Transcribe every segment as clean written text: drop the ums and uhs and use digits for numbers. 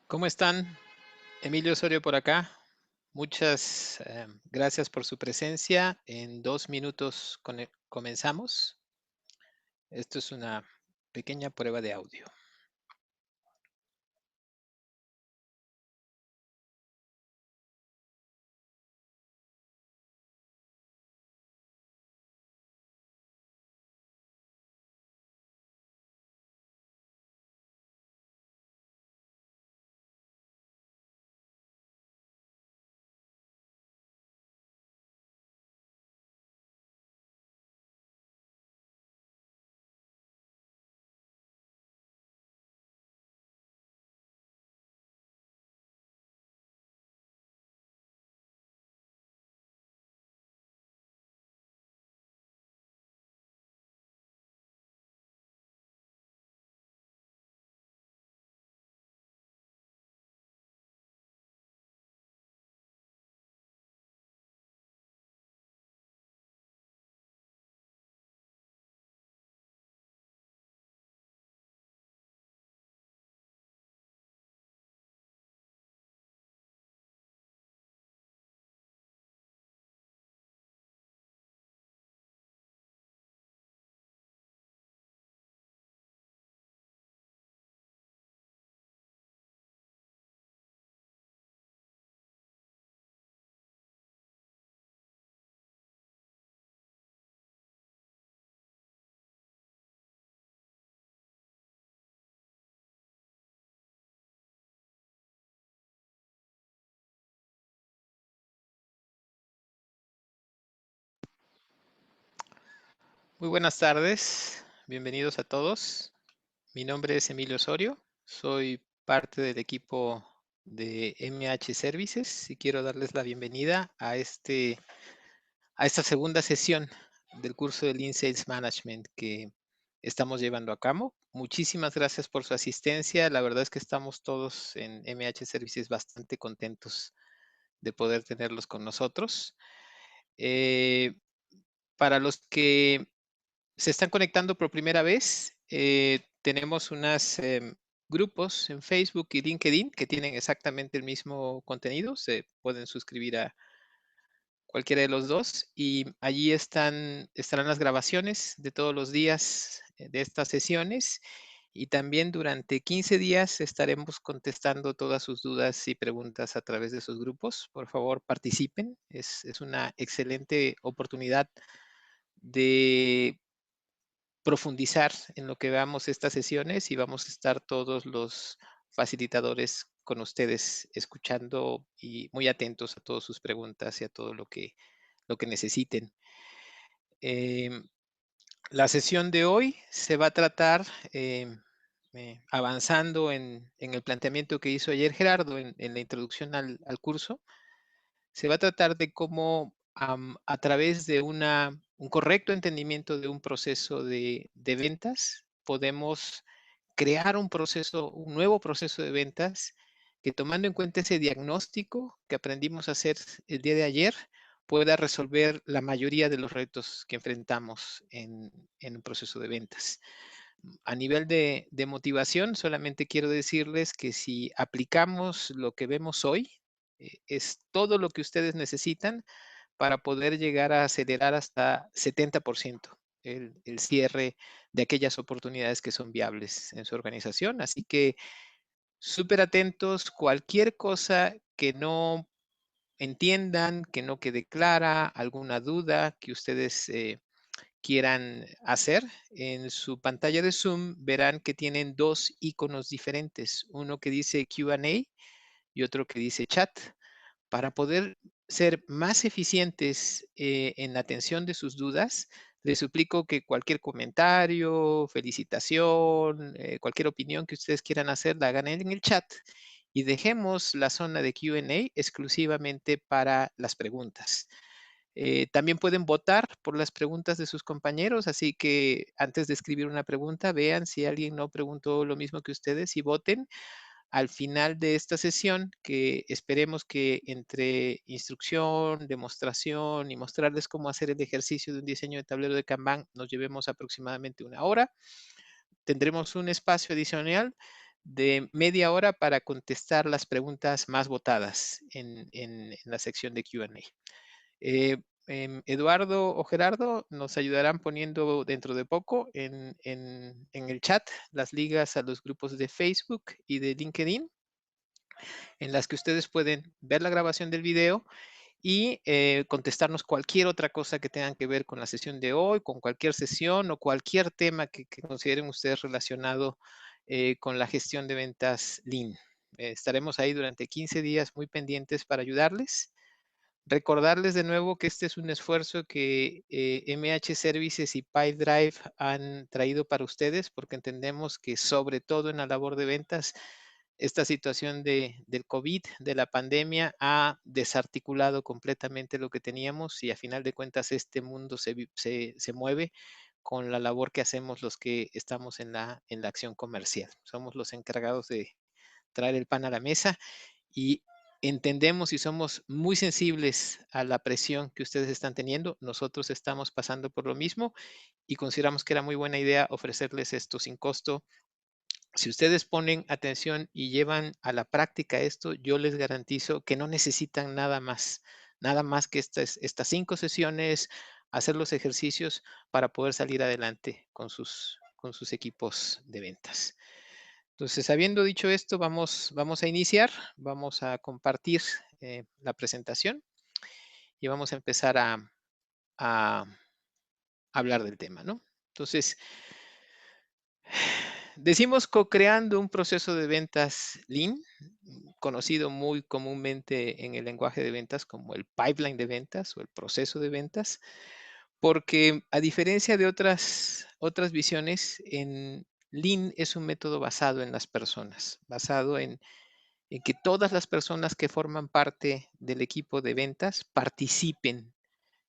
¿Cómo están? Emilio Osorio por acá. Muchas gracias por su presencia. En 2 minutos comenzamos. Esto es una pequeña prueba de audio. Muy buenas tardes. Bienvenidos a todos. Mi nombre es Emilio Osorio. Soy parte del equipo de MH Services y quiero darles la bienvenida a esta segunda sesión del curso de Lean Sales Management que estamos llevando a cabo. Muchísimas gracias por su asistencia. La verdad es que estamos todos en MH Services bastante contentos de poder tenerlos con nosotros. Para los que se están conectando por primera vez, tenemos unos grupos en Facebook y LinkedIn que tienen exactamente el mismo contenido. Se pueden suscribir a cualquiera de los dos, y allí estarán las grabaciones de todos los días de estas sesiones, y también durante 15 días estaremos contestando todas sus dudas y preguntas a través de esos grupos. Por favor, participen. Es una excelente oportunidad de profundizar en lo que veamos estas sesiones, y vamos a estar todos los facilitadores con ustedes escuchando y muy atentos a todas sus preguntas y a todo lo que necesiten. La sesión de hoy se va a tratar, avanzando en el planteamiento que hizo ayer Gerardo en la introducción al curso. Se va a tratar de cómo a través de un correcto entendimiento de un proceso de ventas, podemos crear un nuevo proceso de ventas que, tomando en cuenta ese diagnóstico que aprendimos a hacer el día de ayer, pueda resolver la mayoría de los retos que enfrentamos en un proceso de ventas. A nivel de motivación, solamente quiero decirles que si aplicamos lo que vemos hoy, es todo lo que ustedes necesitan para poder llegar a acelerar hasta 70% el cierre de aquellas oportunidades que son viables en su organización. Así que súper atentos. Cualquier cosa que no entiendan, que no quede clara, alguna duda que ustedes quieran hacer, en su pantalla de Zoom verán que tienen dos iconos diferentes, uno que dice Q&A y otro que dice chat. Para poder ser más eficientes en la atención de sus dudas, les suplico que cualquier comentario, felicitación, cualquier opinión que ustedes quieran hacer, la hagan en el chat, y dejemos la zona de Q&A exclusivamente para las preguntas. También pueden votar por las preguntas de sus compañeros, así que antes de escribir una pregunta, vean si alguien no preguntó lo mismo que ustedes y voten. Al final de esta sesión, que esperemos que entre instrucción, demostración y mostrarles cómo hacer el ejercicio de un diseño de tablero de Kanban, nos llevemos aproximadamente 1 hora, tendremos un espacio adicional de media hora para contestar las preguntas más votadas en la sección de Q&A. Eduardo o Gerardo nos ayudarán poniendo dentro de poco en el chat las ligas a los grupos de Facebook y de LinkedIn, en las que ustedes pueden ver la grabación del video y contestarnos cualquier otra cosa que tengan que ver con la sesión de hoy, con cualquier sesión o cualquier tema que consideren ustedes relacionado con la gestión de ventas Lean. Estaremos ahí durante 15 días muy pendientes para ayudarles. Recordarles de nuevo que este es un esfuerzo que MH Services y Pipedrive han traído para ustedes, porque entendemos que sobre todo en la labor de ventas, esta situación del COVID, de la pandemia, ha desarticulado completamente lo que teníamos y a final de cuentas este mundo se mueve con la labor que hacemos los que estamos en la acción comercial. Somos los encargados de traer el pan a la mesa y entendemos y somos muy sensibles a la presión que ustedes están teniendo. Nosotros estamos pasando por lo mismo y consideramos que era muy buena idea ofrecerles esto sin costo. Si ustedes ponen atención y llevan a la práctica esto, yo les garantizo que no necesitan nada más que estas 5 sesiones, hacer los ejercicios para poder salir adelante con sus equipos de ventas. Entonces, habiendo dicho esto, vamos a iniciar, vamos a compartir la presentación y vamos a empezar a hablar del tema, ¿no? Entonces, decimos co-creando un proceso de ventas Lean, conocido muy comúnmente en el lenguaje de ventas como el pipeline de ventas o el proceso de ventas, porque a diferencia de otras visiones, en Lean es un método basado en las personas, basado en que todas las personas que forman parte del equipo de ventas participen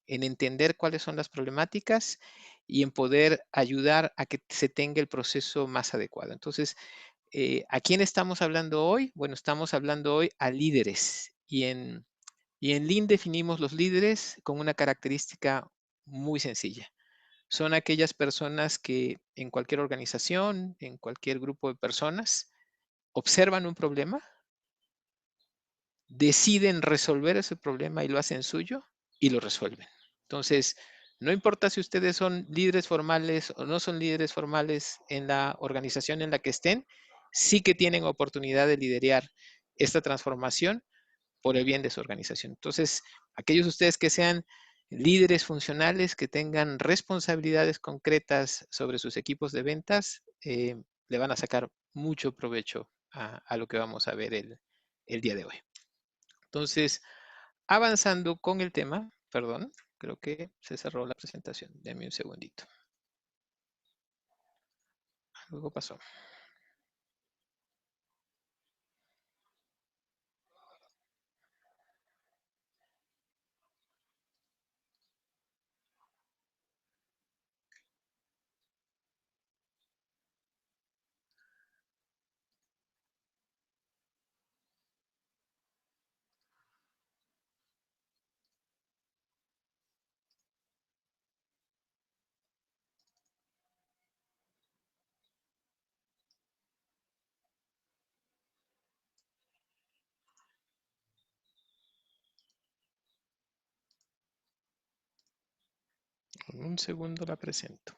en entender cuáles son las problemáticas y en poder ayudar a que se tenga el proceso más adecuado. Entonces, ¿a quién estamos hablando hoy? Bueno, estamos hablando hoy a líderes y en Lean definimos los líderes con una característica muy sencilla. Son aquellas personas que en cualquier organización, en cualquier grupo de personas, observan un problema, deciden resolver ese problema y lo hacen suyo y lo resuelven. Entonces, no importa si ustedes son líderes formales o no son líderes formales en la organización en la que estén, sí que tienen oportunidad de liderar esta transformación por el bien de su organización. Entonces, aquellos de ustedes que sean líderes funcionales, que tengan responsabilidades concretas sobre sus equipos de ventas, le van a sacar mucho provecho a lo que vamos a ver el día de hoy. Entonces, avanzando con el tema, perdón, creo que se cerró la presentación. Deme un segundito. Algo pasó. En un segundo la presento.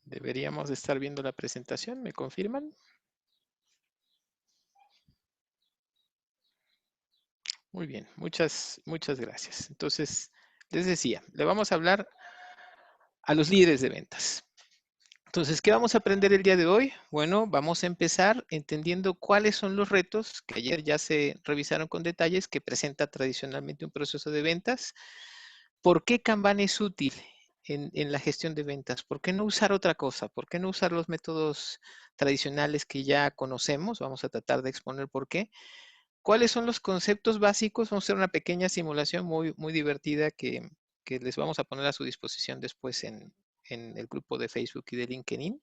Deberíamos estar viendo la presentación, ¿me confirman? Muy bien, muchas gracias. Entonces, les decía, le vamos a hablar a los líderes de ventas. Entonces, ¿qué vamos a aprender el día de hoy? Bueno, vamos a empezar entendiendo cuáles son los retos que ayer ya se revisaron con detalles que presenta tradicionalmente un proceso de ventas. ¿Por qué Kanban es útil en la gestión de ventas? ¿Por qué no usar otra cosa? ¿Por qué no usar los métodos tradicionales que ya conocemos? Vamos a tratar de exponer por qué. ¿Cuáles son los conceptos básicos? Vamos a hacer una pequeña simulación muy divertida que les vamos a poner a su disposición después en el grupo de Facebook y de LinkedIn.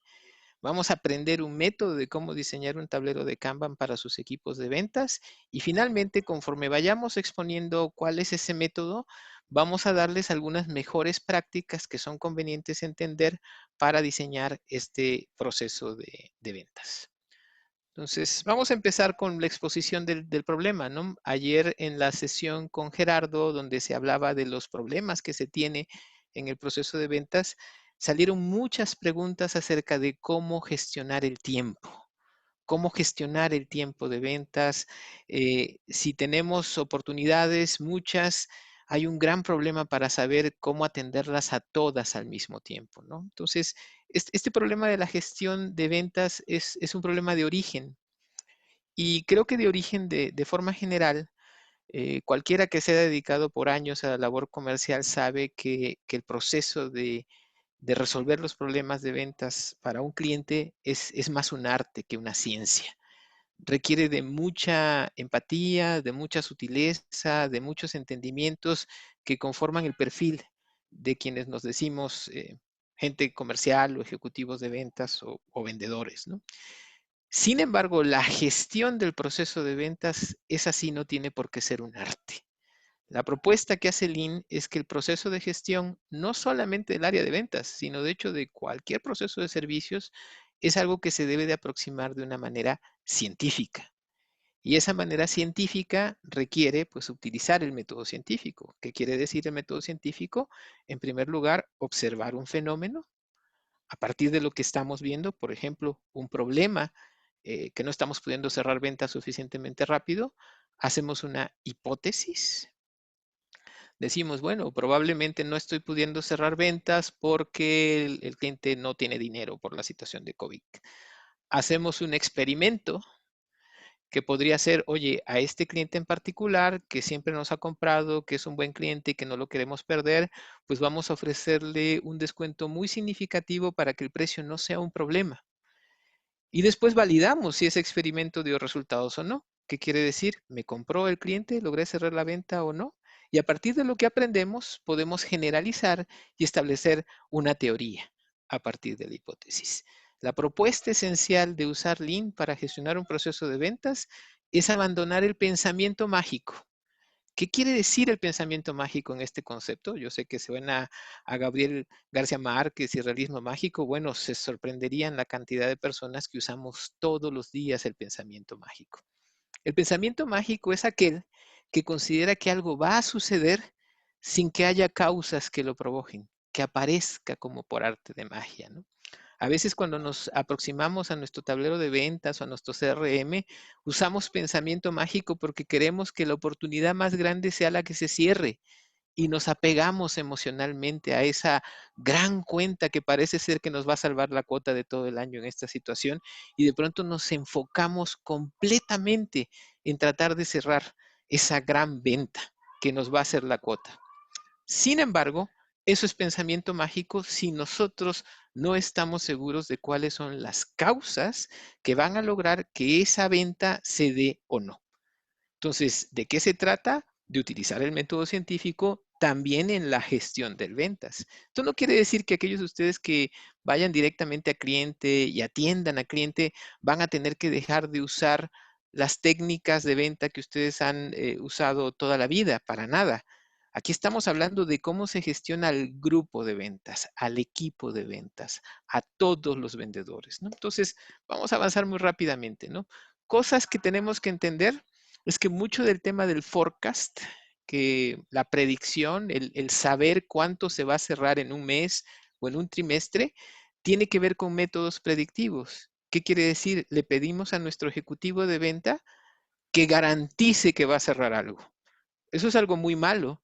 Vamos a aprender un método de cómo diseñar un tablero de Kanban para sus equipos de ventas. Y finalmente, conforme vayamos exponiendo cuál es ese método, vamos a darles algunas mejores prácticas que son convenientes entender para diseñar este proceso de ventas. Entonces, vamos a empezar con la exposición del problema, ¿no? Ayer en la sesión con Gerardo, donde se hablaba de los problemas que se tiene en el proceso de ventas, salieron muchas preguntas acerca de cómo gestionar el tiempo. Cómo gestionar el tiempo de ventas. Si tenemos oportunidades, muchas, hay un gran problema para saber cómo atenderlas a todas al mismo tiempo, ¿no? Entonces, este problema de la gestión de ventas es un problema de origen. Y creo que de origen, de forma general, cualquiera que se haya dedicado por años a la labor comercial sabe que el proceso de resolver los problemas de ventas para un cliente es más un arte que una ciencia. Requiere de mucha empatía, de mucha sutileza, de muchos entendimientos que conforman el perfil de quienes nos decimos gente comercial o ejecutivos de ventas o vendedores, ¿no? Sin embargo, la gestión del proceso de ventas es así, no tiene por qué ser un arte. La propuesta que hace Lean es que el proceso de gestión, no solamente del área de ventas, sino de hecho de cualquier proceso de servicios, es algo que se debe de aproximar de una manera científica. Y esa manera científica requiere, pues, utilizar el método científico. ¿Qué quiere decir el método científico? En primer lugar, observar un fenómeno a partir de lo que estamos viendo, por ejemplo, un problema que no estamos pudiendo cerrar ventas suficientemente rápido, hacemos una hipótesis. Decimos, bueno, probablemente no estoy pudiendo cerrar ventas porque el cliente no tiene dinero por la situación de COVID. Hacemos un experimento que podría ser, oye, a este cliente en particular que siempre nos ha comprado, que es un buen cliente y que no lo queremos perder, pues vamos a ofrecerle un descuento muy significativo para que el precio no sea un problema. Y después validamos si ese experimento dio resultados o no. ¿Qué quiere decir? ¿Me compró el cliente? ¿Logré cerrar la venta o no? Y a partir de lo que aprendemos, podemos generalizar y establecer una teoría a partir de la hipótesis. La propuesta esencial de usar Lean para gestionar un proceso de ventas es abandonar el pensamiento mágico. ¿Qué quiere decir el pensamiento mágico en este concepto? Yo sé que se van a Gabriel García Márquez y realismo mágico. Bueno, se sorprenderían la cantidad de personas que usamos todos los días el pensamiento mágico. El pensamiento mágico es aquel que considera que algo va a suceder sin que haya causas que lo provoquen, que aparezca como por arte de magia, ¿no? A veces cuando nos aproximamos a nuestro tablero de ventas o a nuestro CRM, usamos pensamiento mágico porque queremos que la oportunidad más grande sea la que se cierre y nos apegamos emocionalmente a esa gran cuenta que parece ser que nos va a salvar la cuota de todo el año en esta situación y de pronto nos enfocamos completamente en tratar de cerrar esa gran venta que nos va a hacer la cuota. Sin embargo, eso es pensamiento mágico si nosotros no estamos seguros de cuáles son las causas que van a lograr que esa venta se dé o no. Entonces, ¿de qué se trata? De utilizar el método científico también en la gestión de ventas. Esto no quiere decir que aquellos de ustedes que vayan directamente a cliente y atiendan a cliente van a tener que dejar de usar las técnicas de venta que ustedes han usado toda la vida, para nada. Aquí estamos hablando de cómo se gestiona al grupo de ventas, al equipo de ventas, a todos los vendedores, ¿no? Entonces, vamos a avanzar muy rápidamente, ¿no? Cosas que tenemos que entender es que mucho del tema del forecast, que la predicción, el saber cuánto se va a cerrar en un mes o en un trimestre, tiene que ver con métodos predictivos. ¿Qué quiere decir? Le pedimos a nuestro ejecutivo de venta que garantice que va a cerrar algo. Eso es algo muy malo,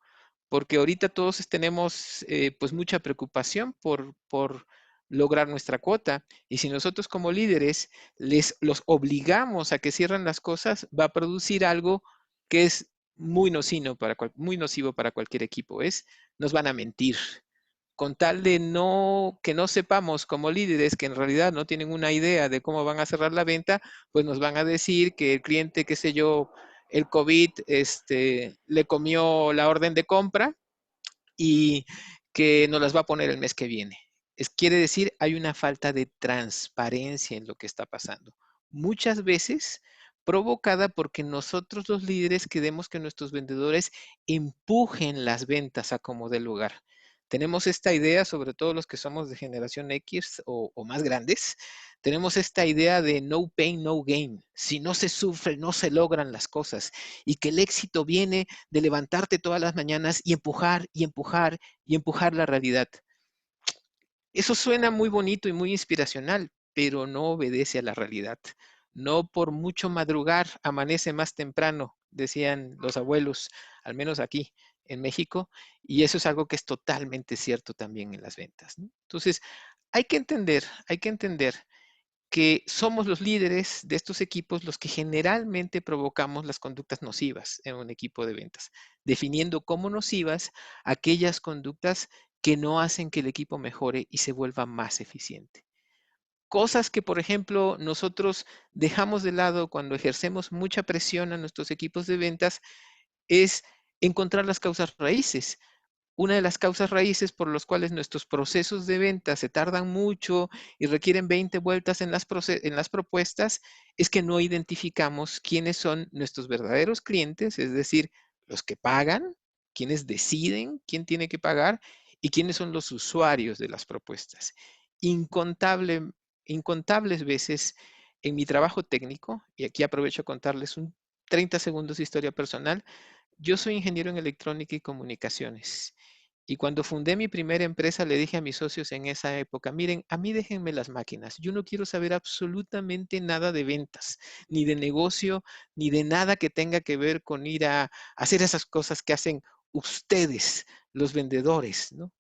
porque ahorita todos tenemos pues mucha preocupación por lograr nuestra cuota. Y si nosotros como líderes los obligamos a que cierren las cosas, va a producir algo que es muy nocivo para cualquier equipo. Nos van a mentir. Con tal de que no sepamos como líderes que en realidad no tienen una idea de cómo van a cerrar la venta, pues nos van a decir que el cliente, qué sé yo, el COVID le comió la orden de compra y que nos las va a poner el mes que viene. quiere decir, hay una falta de transparencia en lo que está pasando. Muchas veces provocada porque nosotros los líderes queremos que nuestros vendedores empujen las ventas a como dé lugar. Tenemos esta idea, sobre todo los que somos de generación X o más grandes, tenemos esta idea de no pain, no gain. Si no se sufre, no se logran las cosas. Y que el éxito viene de levantarte todas las mañanas y empujar y empujar y empujar la realidad. Eso suena muy bonito y muy inspiracional, pero no obedece a la realidad. No por mucho madrugar amanece más temprano, decían los abuelos, al menos aquí en México, y eso es algo que es totalmente cierto también en las ventas, ¿no? Entonces, hay que entender que somos los líderes de estos equipos los que generalmente provocamos las conductas nocivas en un equipo de ventas, definiendo como nocivas aquellas conductas que no hacen que el equipo mejore y se vuelva más eficiente. Cosas que, por ejemplo, nosotros dejamos de lado cuando ejercemos mucha presión a nuestros equipos de ventas es encontrar las causas raíces. Una de las causas raíces por las cuales nuestros procesos de venta se tardan mucho y requieren 20 vueltas en las propuestas es que no identificamos quiénes son nuestros verdaderos clientes, es decir, los que pagan, quiénes deciden quién tiene que pagar y quiénes son los usuarios de las propuestas. Incontable, incontables veces en mi trabajo técnico, y aquí aprovecho a contarles un 30 segundos de historia personal, yo soy ingeniero en electrónica y comunicaciones. Y cuando fundé mi primera empresa, le dije a mis socios en esa época, miren, a mí déjenme las máquinas. Yo no quiero saber absolutamente nada de ventas, ni de negocio, ni de nada que tenga que ver con ir a hacer esas cosas que hacen ustedes, los vendedores, ¿no?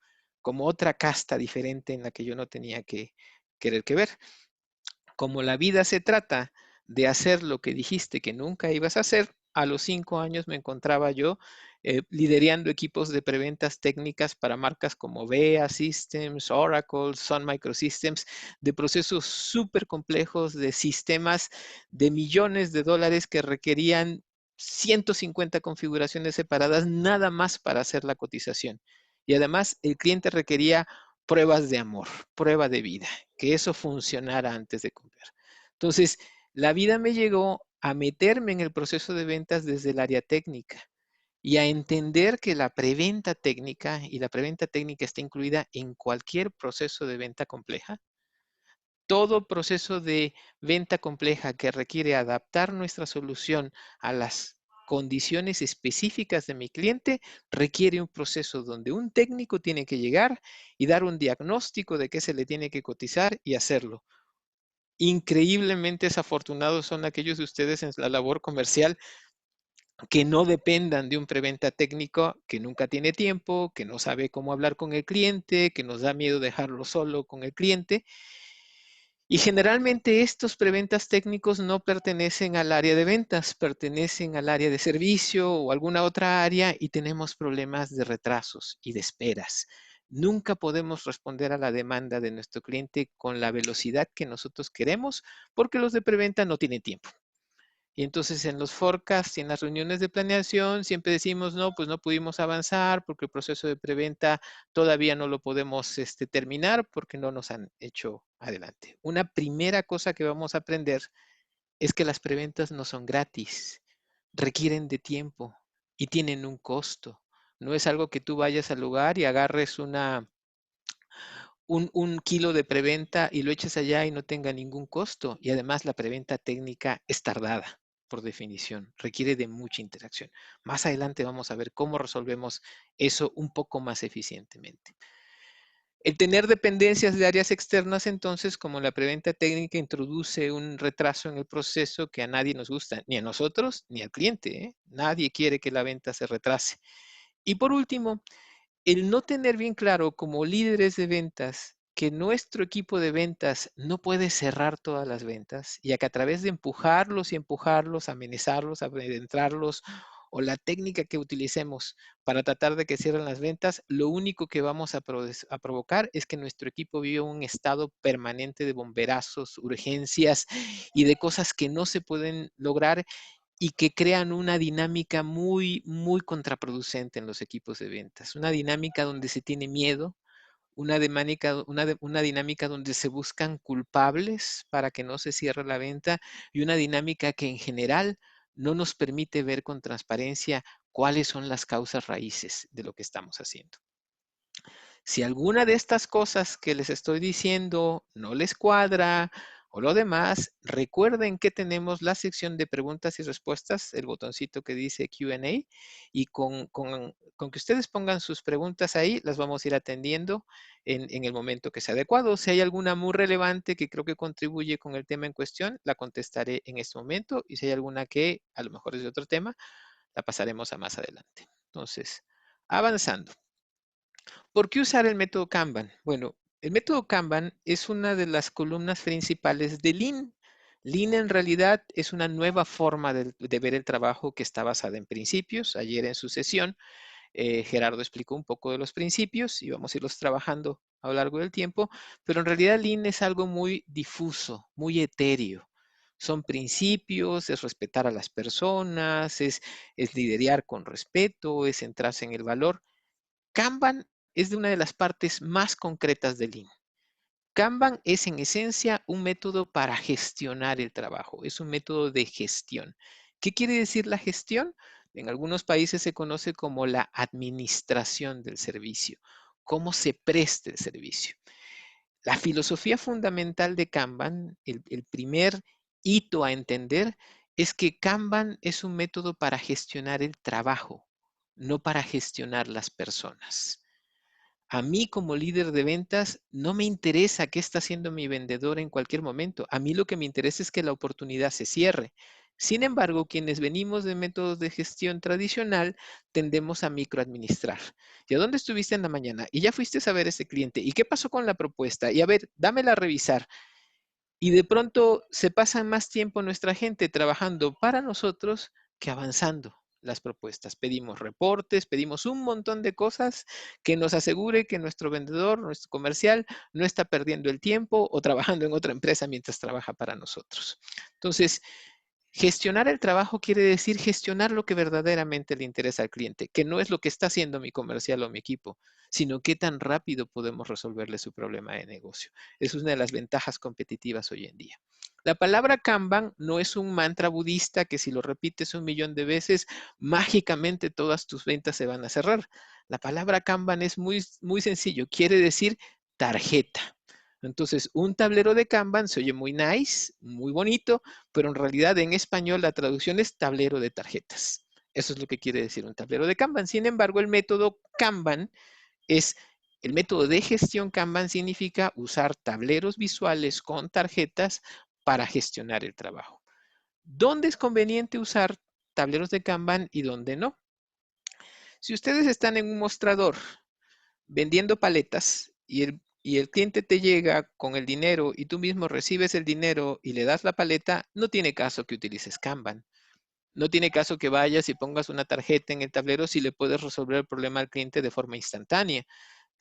Como otra casta diferente en la que yo no tenía que querer que ver. Como la vida se trata de hacer lo que dijiste que nunca ibas a hacer, a los 5 años me encontraba yo liderando equipos de preventas técnicas para marcas como VEA Systems, Oracle, Sun Microsystems, de procesos súper complejos, de sistemas de millones de dólares que requerían 150 configuraciones separadas nada más para hacer la cotización. Y además el cliente requería pruebas de amor, prueba de vida, que eso funcionara antes de comprar. Entonces, la vida me llegó a meterme en el proceso de ventas desde el área técnica y a entender que la preventa técnica, y la preventa técnica está incluida en cualquier proceso de venta compleja, todo proceso de venta compleja que requiere adaptar nuestra solución a las condiciones específicas de mi cliente requiere un proceso donde un técnico tiene que llegar y dar un diagnóstico de qué se le tiene que cotizar y hacerlo. Increíblemente desafortunados son aquellos de ustedes en la labor comercial que no dependan de un preventa técnico que nunca tiene tiempo, que no sabe cómo hablar con el cliente, que nos da miedo dejarlo solo con el cliente. Y generalmente estos preventas técnicos no pertenecen al área de ventas, pertenecen al área de servicio o alguna otra área y tenemos problemas de retrasos y de esperas. Nunca podemos responder a la demanda de nuestro cliente con la velocidad que nosotros queremos porque los de preventa no tienen tiempo. Y entonces en los forecasts y en las reuniones de planeación siempre decimos, no, pues no pudimos avanzar porque el proceso de preventa todavía no lo podemos terminar porque no nos han hecho adelante. Una primera cosa que vamos a aprender es que las preventas no son gratis, requieren de tiempo y tienen un costo. No es algo que tú vayas al lugar y agarres un kilo de preventa y lo eches allá y no tenga ningún costo. Y además la preventa técnica es tardada, por definición, requiere de mucha interacción. Más adelante vamos a ver cómo resolvemos eso un poco más eficientemente. El tener dependencias de áreas externas, entonces, como la preventa técnica, introduce un retraso en el proceso que a nadie nos gusta, ni a nosotros ni al cliente, ¿eh? Nadie quiere que la venta se retrase. Y por último, el no tener bien claro como líderes de ventas que nuestro equipo de ventas no puede cerrar todas las ventas y que a través de empujarlos y empujarlos, amenizarlos, adentrarlos o la técnica que utilicemos para tratar de que cierren las ventas, lo único que vamos a provocar es que nuestro equipo vive un estado permanente de bomberazos, urgencias y de cosas que no se pueden lograr y que crean una dinámica muy, muy contraproducente en los equipos de ventas. Una dinámica donde se tiene miedo, una dinámica donde se buscan culpables para que no se cierre la venta y una dinámica que en general no nos permite ver con transparencia cuáles son las causas raíces de lo que estamos haciendo. Si alguna de estas cosas que les estoy diciendo no les cuadra o lo demás, recuerden que tenemos la sección de preguntas y respuestas, el botoncito que dice Q&A, y con que ustedes pongan sus preguntas ahí, las vamos a ir atendiendo en el momento que sea adecuado. Si hay alguna muy relevante que creo que contribuye con el tema en cuestión, la contestaré en este momento, y si hay alguna que a lo mejor es de otro tema, la pasaremos a más adelante. Entonces, avanzando. ¿Por qué usar el método Kanban? Bueno, el método Kanban es una de las columnas principales de Lean. Lean en realidad es una nueva forma de ver el trabajo que está basada en principios. Ayer en su sesión, Gerardo explicó un poco de los principios y vamos a irlos trabajando a lo largo del tiempo, pero en realidad Lean es algo muy difuso, muy etéreo. Son principios, es respetar a las personas, es liderar con respeto, es centrarse en el valor. Kanban es de una de las partes más concretas de Lean. Kanban es en esencia un método para gestionar el trabajo, es un método de gestión. ¿Qué quiere decir la gestión? En algunos países se conoce como la administración del servicio, cómo se presta el servicio. La filosofía fundamental de Kanban, el primer hito a entender, es que Kanban es un método para gestionar el trabajo, no para gestionar las personas. A mí como líder de ventas no me interesa qué está haciendo mi vendedor en cualquier momento. A mí lo que me interesa es que la oportunidad se cierre. Sin embargo, quienes venimos de métodos de gestión tradicional tendemos a microadministrar. ¿Y a dónde estuviste en la mañana? Y ya fuiste a ver a ese cliente. ¿Y qué pasó con la propuesta? Y a ver, dámela a revisar. Y de pronto se pasa más tiempo nuestra gente trabajando para nosotros que avanzando las propuestas. Pedimos reportes, pedimos un montón de cosas que nos asegure que nuestro vendedor, nuestro comercial, no está perdiendo el tiempo o trabajando en otra empresa mientras trabaja para nosotros. Entonces, gestionar el trabajo quiere decir gestionar lo que verdaderamente le interesa al cliente, que no es lo que está haciendo mi comercial o mi equipo, sino qué tan rápido podemos resolverle su problema de negocio. Es una de las ventajas competitivas hoy en día. La palabra Kanban no es un mantra budista que si lo repites 1 millón de veces, mágicamente todas tus ventas se van a cerrar. La palabra Kanban es muy sencillo, quiere decir tarjeta. Entonces, un tablero de Kanban se oye muy nice, muy bonito, pero en realidad en español la traducción es tablero de tarjetas. Eso es lo que quiere decir un tablero de Kanban. Sin embargo, el método Kanban es, el método de gestión Kanban significa usar tableros visuales con tarjetas para gestionar el trabajo. ¿Dónde es conveniente usar tableros de Kanban y dónde no? Si ustedes están en un mostrador vendiendo paletas y el cliente te llega con el dinero y tú mismo recibes el dinero y le das la paleta, no tiene caso que utilices Kanban. No tiene caso que vayas y pongas una tarjeta en el tablero si le puedes resolver el problema al cliente de forma instantánea.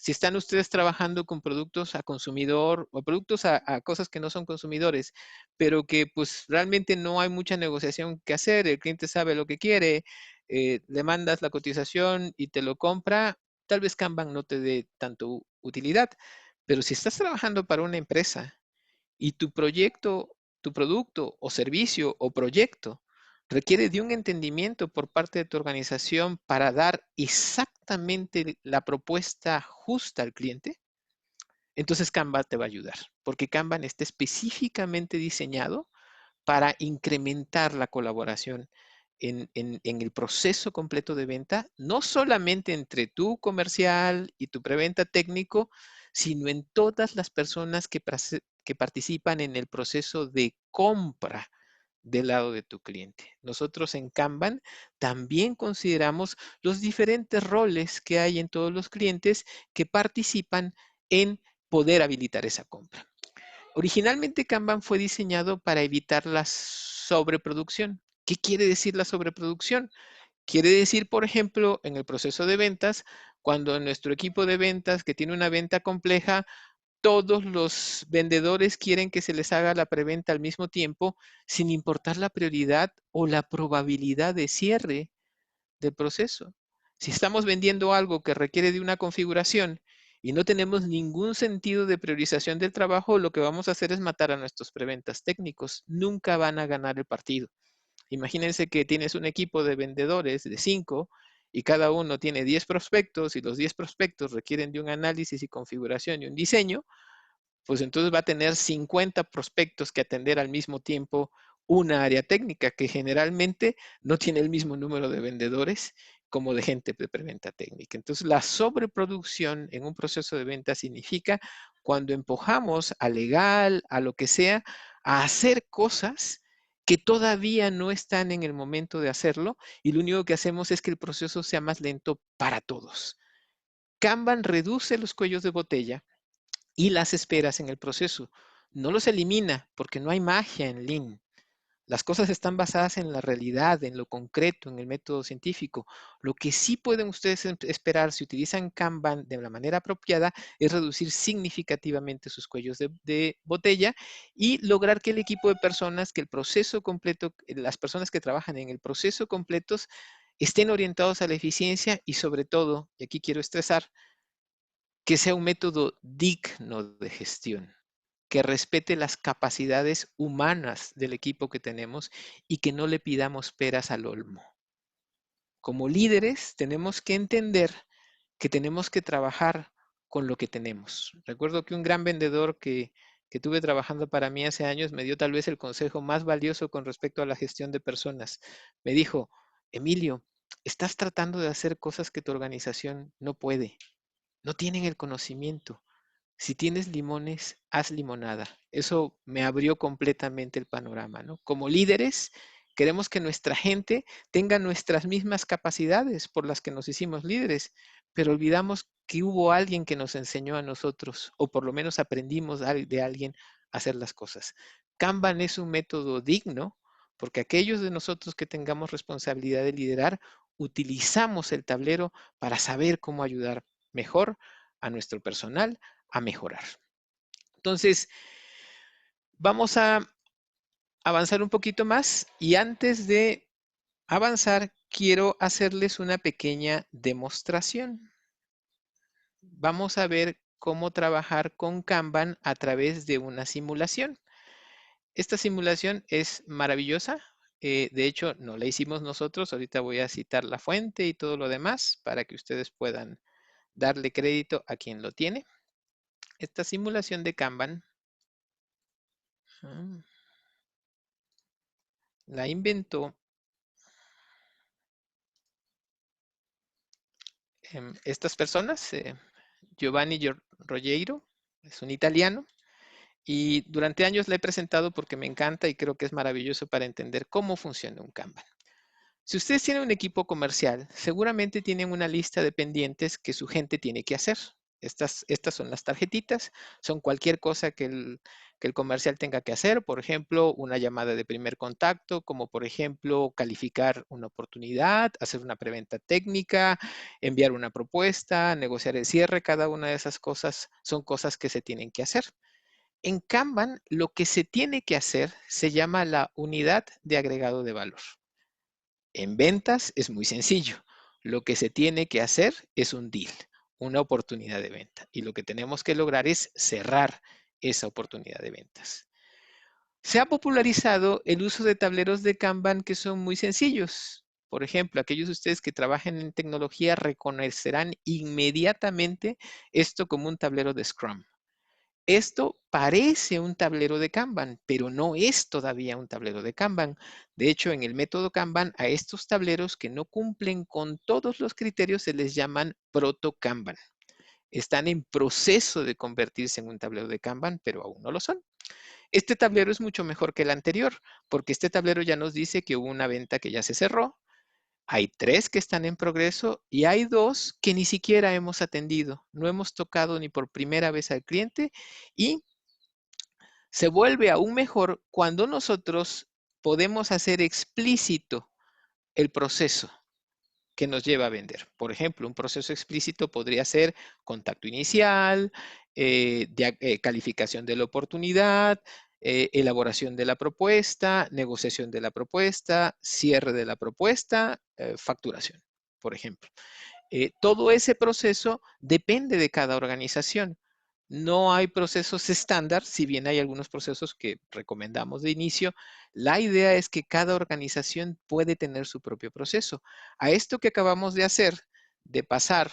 Si están ustedes trabajando con productos a consumidor o productos a cosas que no son consumidores, pero que pues realmente no hay mucha negociación que hacer, el cliente sabe lo que quiere, le mandas la cotización y te lo compra, tal vez Kanban no te dé tanto utilidad. Pero si estás trabajando para una empresa y tu proyecto, tu producto o servicio o proyecto requiere de un entendimiento por parte de tu organización para dar exactamente la propuesta justa al cliente, entonces Kanban te va a ayudar, porque Kanban está específicamente diseñado para incrementar la colaboración en el proceso completo de venta, no solamente entre tu comercial y tu preventa técnico, sino en todas las personas que participan en el proceso de compra del lado de tu cliente. Nosotros en Kanban también consideramos los diferentes roles que hay en todos los clientes que participan en poder habilitar esa compra. Originalmente Kanban fue diseñado para evitar la sobreproducción. ¿Qué quiere decir la sobreproducción? Quiere decir, por ejemplo, en el proceso de ventas, cuando nuestro equipo de ventas que tiene una venta compleja, todos los vendedores quieren que se les haga la preventa al mismo tiempo, sin importar la prioridad o la probabilidad de cierre del proceso. Si estamos vendiendo algo que requiere de una configuración y no tenemos ningún sentido de priorización del trabajo, lo que vamos a hacer es matar a nuestros preventas técnicos. Nunca van a ganar el partido. Imagínense que tienes un equipo de vendedores de 5 y cada uno tiene 10 prospectos y los 10 prospectos requieren de un análisis y configuración y un diseño, pues entonces va a tener 50 prospectos que atender al mismo tiempo una área técnica que generalmente no tiene el mismo número de vendedores como de gente de preventa técnica. Entonces, la sobreproducción en un proceso de venta significa cuando empujamos a legal, a lo que sea, a hacer cosas que todavía no están en el momento de hacerlo y lo único que hacemos es que el proceso sea más lento para todos. Kanban reduce los cuellos de botella y las esperas en el proceso. No los elimina porque no hay magia en Lean. Las cosas están basadas en la realidad, en lo concreto, en el método científico. Lo que sí pueden ustedes esperar si utilizan Kanban de la manera apropiada es reducir significativamente sus cuellos de botella y lograr que el equipo de personas, que el proceso completo, las personas que trabajan en el proceso completos estén orientados a la eficiencia y sobre todo, y aquí quiero estresar, que sea un método digno de gestión, que respete las capacidades humanas del equipo que tenemos y que no le pidamos peras al olmo. Como líderes tenemos que entender que tenemos que trabajar con lo que tenemos. Recuerdo que un gran vendedor que tuve trabajando para mí hace años me dio tal vez el consejo más valioso con respecto a la gestión de personas. Me dijo, Emilio, estás tratando de hacer cosas que tu organización no puede, no tienen el conocimiento. Si tienes limones, haz limonada. Eso me abrió completamente el panorama, ¿no? Como líderes, queremos que nuestra gente tenga nuestras mismas capacidades por las que nos hicimos líderes, pero olvidamos que hubo alguien que nos enseñó a nosotros, o por lo menos aprendimos de alguien a hacer las cosas. Kanban es un método digno porque aquellos de nosotros que tengamos responsabilidad de liderar, utilizamos el tablero para saber cómo ayudar mejor a nuestro personal a mejorar. Entonces, vamos a avanzar un poquito más y antes de avanzar, quiero hacerles una pequeña demostración. Vamos a ver cómo trabajar con Kanban a través de una simulación. Esta simulación es maravillosa. De hecho, no la hicimos nosotros. Ahorita voy a citar la fuente y todo lo demás para que ustedes puedan darle crédito a quien lo tiene. Esta simulación de Kanban la inventó estas personas. Giovanni Roggiero, es un italiano, y durante años le he presentado porque me encanta y creo que es maravilloso para entender cómo funciona un Kanban. Si ustedes tienen un equipo comercial, seguramente tienen una lista de pendientes que su gente tiene que hacer. Estas son las tarjetitas, son cualquier cosa que el comercial tenga que hacer, por ejemplo, una llamada de primer contacto, como por ejemplo calificar una oportunidad, hacer una preventa técnica, enviar una propuesta, negociar el cierre, cada una de esas cosas son cosas que se tienen que hacer. En Kanban, lo que se tiene que hacer se llama la unidad de agregado de valor. En ventas es muy sencillo. Lo que se tiene que hacer es un deal, una oportunidad de venta. Y lo que tenemos que lograr es cerrar esa oportunidad de ventas. Se ha popularizado el uso de tableros de Kanban que son muy sencillos. Por ejemplo, aquellos de ustedes que trabajen en tecnología reconocerán inmediatamente esto como un tablero de Scrum. Esto parece un tablero de Kanban, pero no es todavía un tablero de Kanban. De hecho, en el método Kanban, a estos tableros que no cumplen con todos los criterios se les llaman proto-Kanban. Están en proceso de convertirse en un tablero de Kanban, pero aún no lo son. Este tablero es mucho mejor que el anterior, porque este tablero ya nos dice que hubo una venta que ya se cerró, hay 3 que están en progreso y hay 2 que ni siquiera hemos atendido. No hemos tocado ni por primera vez al cliente y se vuelve aún mejor cuando nosotros podemos hacer explícito el proceso que nos lleva a vender. Por ejemplo, un proceso explícito podría ser contacto inicial, calificación de la oportunidad, elaboración de la propuesta, negociación de la propuesta, cierre de la propuesta, facturación, por ejemplo. Todo ese proceso depende de cada organización. No hay procesos estándar, si bien hay algunos procesos que recomendamos de inicio. La idea es que cada organización puede tener su propio proceso. A esto que acabamos de hacer, de pasar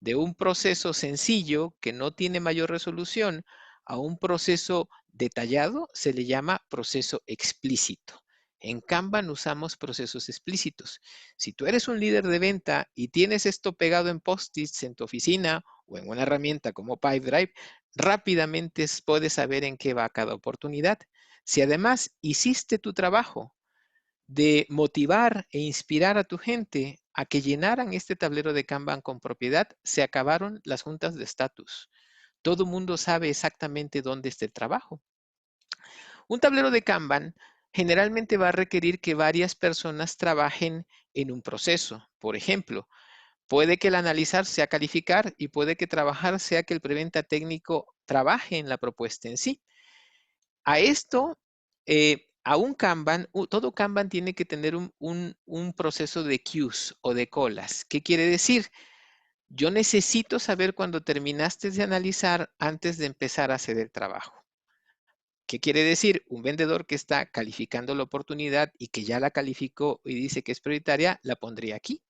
de un proceso sencillo que no tiene mayor resolución a un proceso detallado, se le llama proceso explícito. En Kanban usamos procesos explícitos. Si tú eres un líder de venta y tienes esto pegado en post-its en tu oficina o en una herramienta como Pipedrive, rápidamente puedes saber en qué va cada oportunidad. Si además hiciste tu trabajo de motivar e inspirar a tu gente a que llenaran este tablero de Kanban con propiedad, se acabaron las juntas de estatus. Todo el mundo sabe exactamente dónde está el trabajo. Un tablero de Kanban generalmente va a requerir que varias personas trabajen en un proceso. Por ejemplo, puede que el analizar sea calificar y puede que trabajar sea que el preventa técnico trabaje en la propuesta en sí. A esto, a un Kanban, todo Kanban tiene que tener un proceso de queues o de colas. ¿Qué quiere decir? Yo necesito saber cuándo terminaste de analizar antes de empezar a hacer el trabajo. ¿Qué quiere decir? Un vendedor que está calificando la oportunidad y que ya la calificó y dice que es prioritaria, la pondría aquí.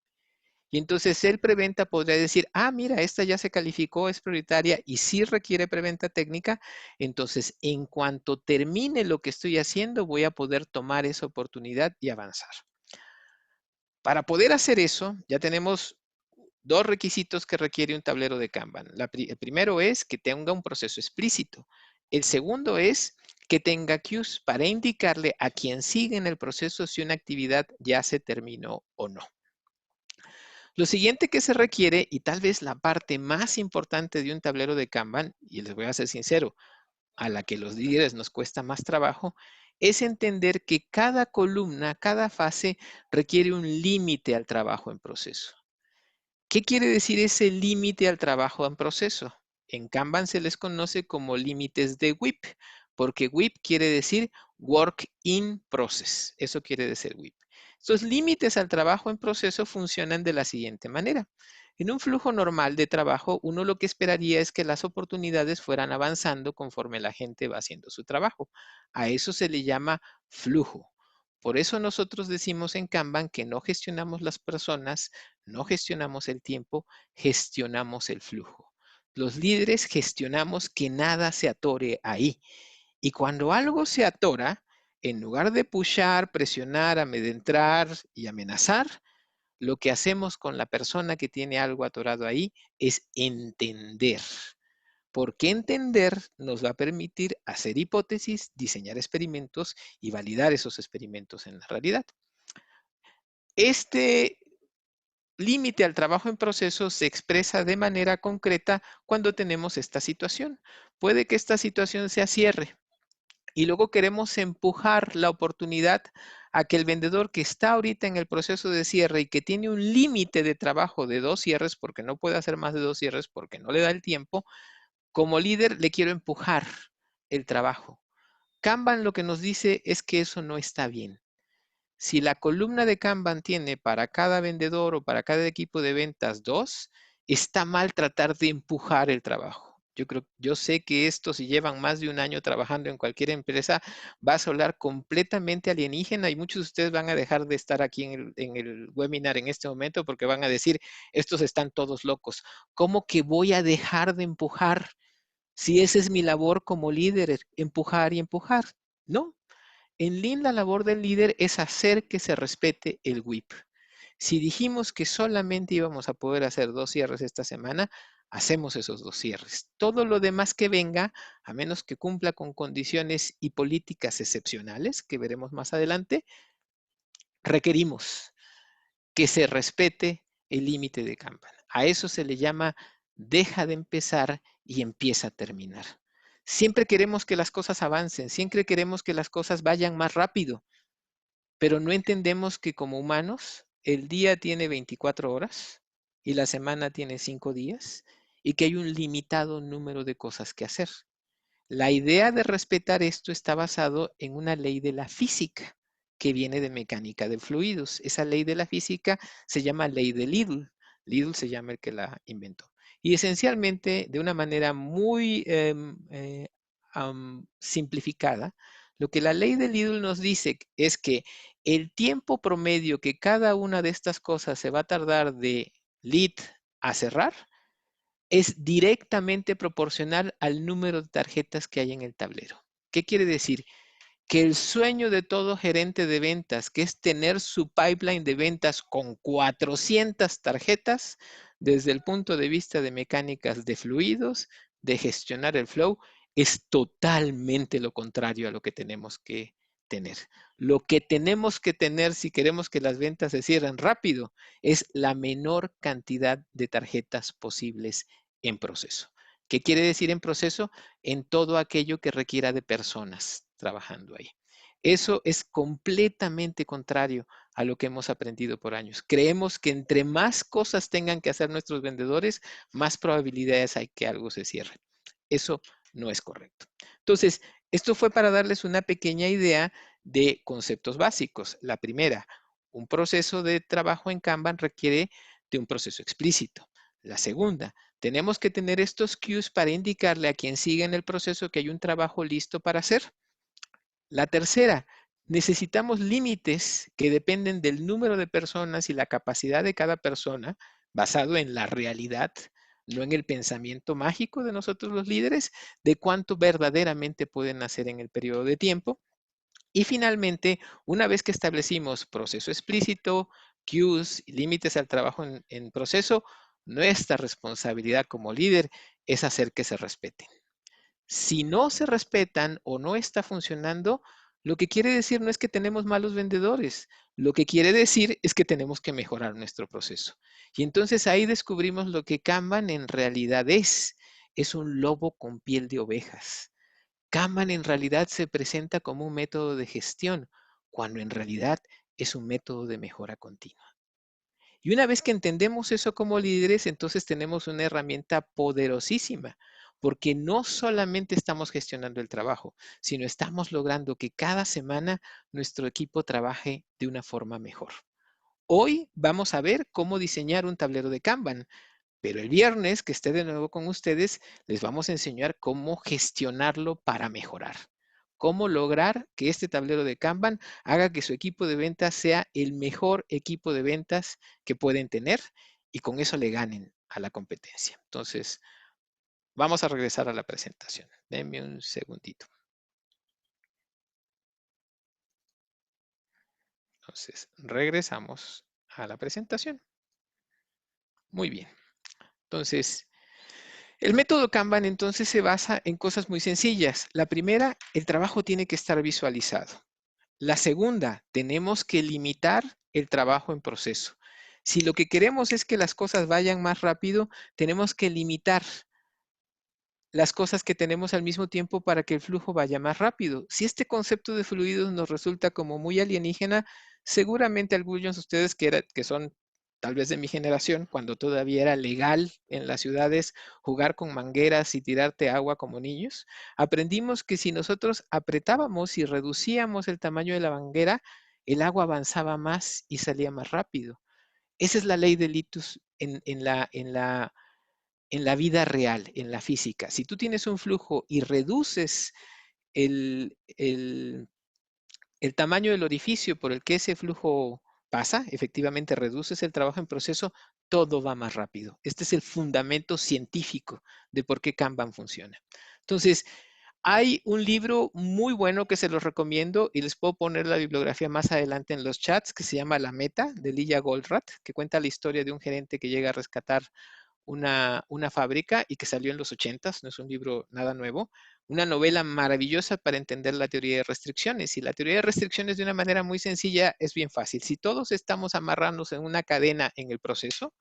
Y entonces el preventa podría decir, ah, mira, esta ya se calificó, es prioritaria y sí requiere preventa técnica. Entonces, en cuanto termine lo que estoy haciendo, voy a poder tomar esa oportunidad y avanzar. Para poder hacer eso, ya tenemos dos requisitos que requiere un tablero de Kanban. El primero es que tenga un proceso explícito. El segundo es que tenga queues para indicarle a quien sigue en el proceso si una actividad ya se terminó o no. Lo siguiente que se requiere, y tal vez la parte más importante de un tablero de Kanban, y les voy a ser sincero, a la que los líderes nos cuesta más trabajo, es entender que cada columna, cada fase requiere un límite al trabajo en proceso. ¿Qué quiere decir ese límite al trabajo en proceso? En Kanban se les conoce como límites de WIP, porque WIP quiere decir Work in Process. Eso quiere decir WIP. Estos límites al trabajo en proceso funcionan de la siguiente manera. En un flujo normal de trabajo, uno lo que esperaría es que las oportunidades fueran avanzando conforme la gente va haciendo su trabajo. A eso se le llama flujo. Por eso nosotros decimos en Kanban que no gestionamos las personas, no gestionamos el tiempo, gestionamos el flujo. Los líderes gestionamos que nada se atore ahí. Y cuando algo se atora, en lugar de pushar, presionar, amedrentar y amenazar, lo que hacemos con la persona que tiene algo atorado ahí es entender. Porque entender nos va a permitir hacer hipótesis, diseñar experimentos y validar esos experimentos en la realidad. Este límite al trabajo en proceso se expresa de manera concreta cuando tenemos esta situación. Puede que esta situación sea cierre y luego queremos empujar la oportunidad a que el vendedor que está ahorita en el proceso de cierre y que tiene un límite de trabajo de 2 cierres, porque no puede hacer más de 2 cierres porque no le da el tiempo, como líder le quiero empujar el trabajo. Kanban lo que nos dice es que eso no está bien. Si la columna de Kanban tiene para cada vendedor o para cada equipo de ventas 2, está mal tratar de empujar el trabajo. Yo sé que esto, si llevan más de un año trabajando en cualquier empresa, va a sonar completamente alienígena y muchos de ustedes van a dejar de estar aquí en el webinar en este momento porque van a decir, estos están todos locos. ¿Cómo que voy a dejar de empujar? Si esa es mi labor como líder, empujar y empujar. No, en Lean la labor del líder es hacer que se respete el WIP. Si dijimos que solamente íbamos a poder hacer 2 cierres esta semana, hacemos esos 2 cierres. Todo lo demás que venga, a menos que cumpla con condiciones y políticas excepcionales, que veremos más adelante, requerimos que se respete el límite de Kanban. A eso se le llama deja de empezar y empieza a terminar. Siempre queremos que las cosas avancen, siempre queremos que las cosas vayan más rápido, pero no entendemos que como humanos el día tiene 24 horas y la semana tiene 5 días y que hay un limitado número de cosas que hacer. La idea de respetar esto está basado en una ley de la física que viene de mecánica de fluidos. Esa ley de la física se llama ley de Little. Lidl se llama el que la inventó. Y esencialmente, de una manera muy simplificada, lo que la ley de Lidl nos dice es que el tiempo promedio que cada una de estas cosas se va a tardar de lead a cerrar es directamente proporcional al número de tarjetas que hay en el tablero. ¿Qué quiere decir? Que el sueño de todo gerente de ventas, que es tener su pipeline de ventas con 400 tarjetas, desde el punto de vista de mecánicas de fluidos, de gestionar el flow, es totalmente lo contrario a lo que tenemos que tener. Lo que tenemos que tener si queremos que las ventas se cierren rápido es la menor cantidad de tarjetas posibles en proceso. ¿Qué quiere decir en proceso? En todo aquello que requiera de personas trabajando ahí. Eso es completamente contrario a lo que hemos aprendido por años. Creemos que entre más cosas tengan que hacer nuestros vendedores, más probabilidades hay que algo se cierre. Eso no es correcto. Entonces, esto fue para darles una pequeña idea de conceptos básicos. La primera, un proceso de trabajo en Kanban requiere de un proceso explícito. La segunda, tenemos que tener estos cues para indicarle a quien sigue en el proceso que hay un trabajo listo para hacer. La tercera, necesitamos límites que dependen del número de personas y la capacidad de cada persona, basado en la realidad, no en el pensamiento mágico de nosotros los líderes, de cuánto verdaderamente pueden hacer en el periodo de tiempo. Y finalmente, una vez que establecimos proceso explícito, cues y límites al trabajo en proceso, nuestra responsabilidad como líder es hacer que se respeten. Si no se respetan o no está funcionando, lo que quiere decir no es que tenemos malos vendedores, lo que quiere decir es que tenemos que mejorar nuestro proceso. Y entonces ahí descubrimos lo que Kanban en realidad es un lobo con piel de ovejas. Kanban en realidad se presenta como un método de gestión, cuando en realidad es un método de mejora continua. Y una vez que entendemos eso como líderes, entonces tenemos una herramienta poderosísima, porque no solamente estamos gestionando el trabajo, sino estamos logrando que cada semana nuestro equipo trabaje de una forma mejor. Hoy vamos a ver cómo diseñar un tablero de Kanban, pero el viernes que esté de nuevo con ustedes, les vamos a enseñar cómo gestionarlo para mejorar. Cómo lograr que este tablero de Kanban haga que su equipo de ventas sea el mejor equipo de ventas que pueden tener y con eso le ganen a la competencia. Entonces, vamos a regresar a la presentación. Denme un segundito. Entonces, regresamos a la presentación. Muy bien. Entonces, el método Kanban entonces se basa en cosas muy sencillas. La primera, el trabajo tiene que estar visualizado. La segunda, tenemos que limitar el trabajo en proceso. Si lo que queremos es que las cosas vayan más rápido, tenemos que limitar las cosas que tenemos al mismo tiempo para que el flujo vaya más rápido. Si este concepto de fluidos nos resulta como muy alienígena, seguramente algunos de ustedes que son tal vez de mi generación, cuando todavía era legal en las ciudades jugar con mangueras y tirarte agua como niños, aprendimos que si nosotros apretábamos y reducíamos el tamaño de la manguera, el agua avanzaba más y salía más rápido. Esa es la ley de Litus en la vida real, en la física. Si tú tienes un flujo y reduces el, el, el tamaño del orificio por el que ese flujo pasa, efectivamente reduces el trabajo en proceso, todo va más rápido. Este es el fundamento científico de por qué Kanban funciona. Entonces, hay un libro muy bueno que se los recomiendo y les puedo poner la bibliografía más adelante en los chats que se llama La Meta de Lilla Goldratt, que cuenta la historia de un gerente que llega a rescatar una fábrica y que salió en los 80s, no es un libro nada nuevo, una novela maravillosa para entender la teoría de restricciones. Y la teoría de restricciones de una manera muy sencilla es bien fácil. Si todos estamos amarrándonos en una cadena en el proceso,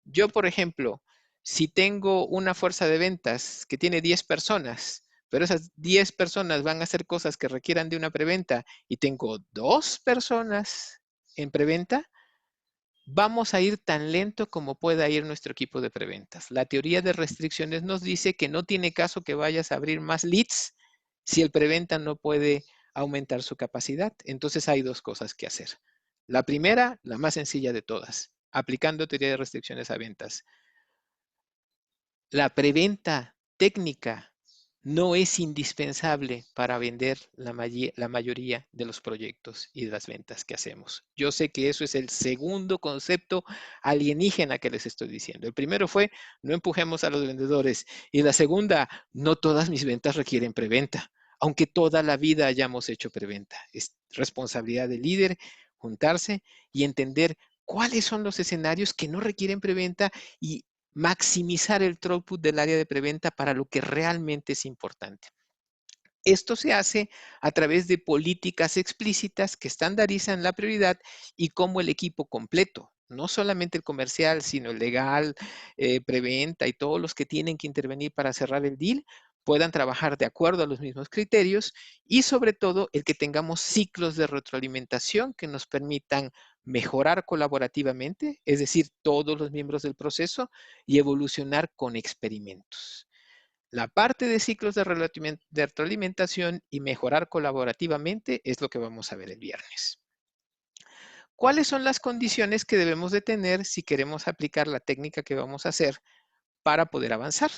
yo, por ejemplo, si tengo una fuerza de ventas que tiene 10 personas, pero esas 10 personas van a hacer cosas que requieran de una preventa y tengo 2 personas en preventa, vamos a ir tan lento como pueda ir nuestro equipo de preventas. La teoría de restricciones nos dice que no tiene caso que vayas a abrir más leads si el preventa no puede aumentar su capacidad. Entonces hay dos cosas que hacer. La primera, la más sencilla de todas, aplicando teoría de restricciones a ventas. La preventa técnica no es indispensable para vender la mayoría de los proyectos y de las ventas que hacemos. Yo sé que eso es el segundo concepto alienígena que les estoy diciendo. El primero fue, no empujemos a los vendedores. Y la segunda, no todas mis ventas requieren preventa, aunque toda la vida hayamos hecho preventa. Es responsabilidad del líder juntarse y entender cuáles son los escenarios que no requieren preventa y maximizar el throughput del área de preventa para lo que realmente es importante. Esto se hace a través de políticas explícitas que estandarizan la prioridad y cómo el equipo completo, no solamente el comercial, sino el legal, preventa y todos los que tienen que intervenir para cerrar el deal, puedan trabajar de acuerdo a los mismos criterios y sobre todo el que tengamos ciclos de retroalimentación que nos permitan mejorar colaborativamente, es decir, todos los miembros del proceso y evolucionar con experimentos. La parte de ciclos de retroalimentación y mejorar colaborativamente es lo que vamos a ver el viernes. ¿Cuáles son las condiciones que debemos de tener si queremos aplicar la técnica que vamos a hacer para poder avanzar?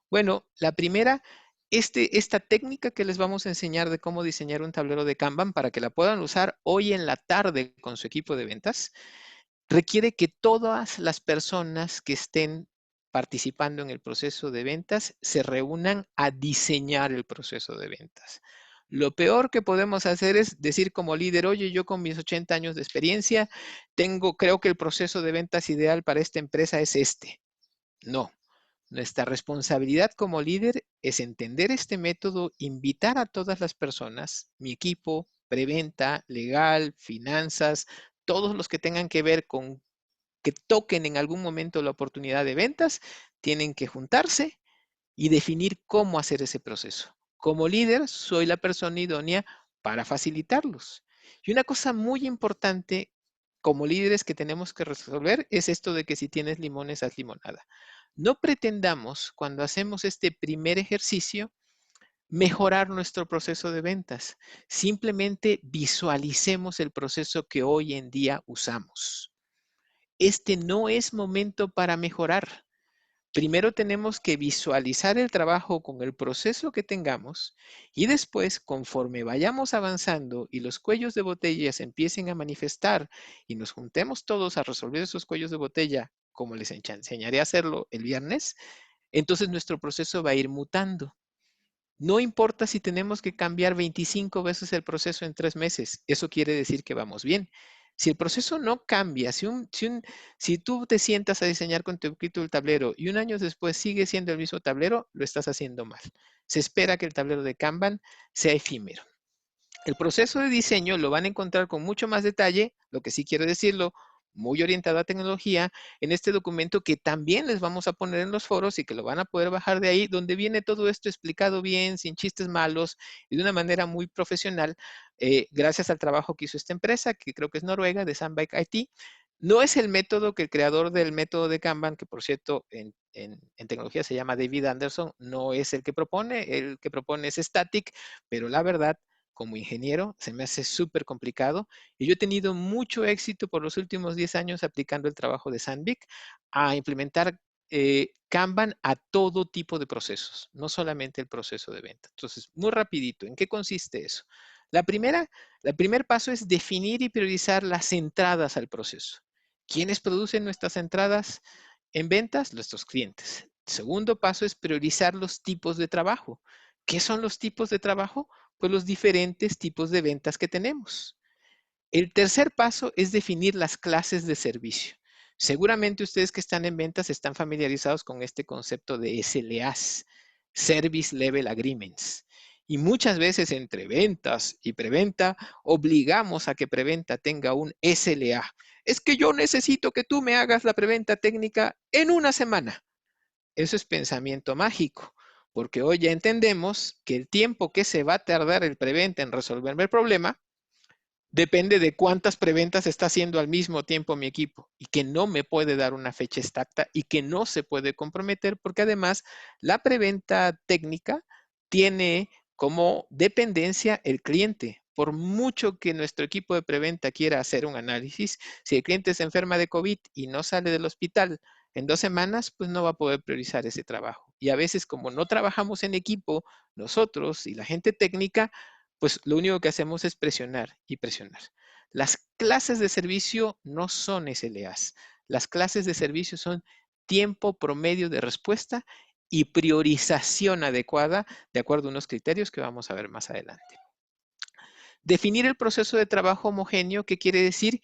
Bueno, la primera, esta técnica que les vamos a enseñar de cómo diseñar un tablero de Kanban para que la puedan usar hoy en la tarde con su equipo de ventas, requiere que todas las personas que estén participando en el proceso de ventas se reúnan a diseñar el proceso de ventas. Lo peor que podemos hacer es decir como líder, oye, yo con mis 80 años de experiencia, creo que el proceso de ventas ideal para esta empresa es este. No, nuestra responsabilidad como líder es entender este método, invitar a todas las personas, mi equipo, preventa, legal, finanzas, todos los que tengan que ver con que toquen en algún momento la oportunidad de ventas, tienen que juntarse y definir cómo hacer ese proceso. Como líder, soy la persona idónea para facilitarlos. Y una cosa muy importante como líderes que tenemos que resolver es esto de que si tienes limones, haz limonada. No pretendamos, cuando hacemos este primer ejercicio, mejorar nuestro proceso de ventas. Simplemente visualicemos el proceso que hoy en día usamos. Este no es momento para mejorar. Primero tenemos que visualizar el trabajo con el proceso que tengamos y después, conforme vayamos avanzando y los cuellos de botella se empiecen a manifestar y nos juntemos todos a resolver esos cuellos de botella, como les enseñaré a hacerlo el viernes, entonces nuestro proceso va a ir mutando. No importa si tenemos que cambiar 25 veces el proceso en 3 meses, eso quiere decir que vamos bien. Si el proceso no cambia, si tú te sientas a diseñar con tu equipo el tablero y un año después sigue siendo el mismo tablero, lo estás haciendo mal. Se espera que el tablero de Kanban sea efímero. El proceso de diseño lo van a encontrar con mucho más detalle, lo que sí quiero decirlo, muy orientado a tecnología, en este documento que también les vamos a poner en los foros y que lo van a poder bajar de ahí, donde viene todo esto explicado bien, sin chistes malos y de una manera muy profesional, gracias al trabajo que hizo esta empresa, que creo que es noruega, de Sandbike IT. No es el método que el creador del método de Kanban, que por cierto en tecnología se llama David Anderson, no es el que propone es Static, pero la verdad, como ingeniero, se me hace súper complicado y yo he tenido mucho éxito por los últimos 10 años aplicando el trabajo de Sandvik a implementar Kanban a todo tipo de procesos, no solamente el proceso de venta. Entonces, muy rapidito, ¿en qué consiste eso? El primer paso es definir y priorizar las entradas al proceso. ¿Quiénes producen nuestras entradas en ventas? Nuestros clientes. El segundo paso es priorizar los tipos de trabajo. ¿Qué son los tipos de trabajo? Pues los diferentes tipos de ventas que tenemos. El tercer paso es definir las clases de servicio. Seguramente ustedes que están en ventas están familiarizados con este concepto de SLAs, Service Level Agreements. Y muchas veces entre ventas y preventa obligamos a que preventa tenga un SLA. Es que yo necesito que tú me hagas la preventa técnica en una semana. Eso es pensamiento mágico, porque hoy ya entendemos que el tiempo que se va a tardar el preventa en resolverme el problema depende de cuántas preventas está haciendo al mismo tiempo mi equipo y que no me puede dar una fecha exacta y que no se puede comprometer porque además la preventa técnica tiene como dependencia el cliente. por mucho que nuestro equipo de preventa quiera hacer un análisis, si el cliente se enferma de COVID y no sale del hospital en 2 semanas, pues no va a poder priorizar ese trabajo. Y a veces, como no trabajamos en equipo, nosotros y la gente técnica, pues lo único que hacemos es presionar y presionar. Las clases de servicio no son SLAs. Las clases de servicio son tiempo promedio de respuesta y priorización adecuada de acuerdo a unos criterios que vamos a ver más adelante. Definir el proceso de trabajo homogéneo, ¿qué quiere decir?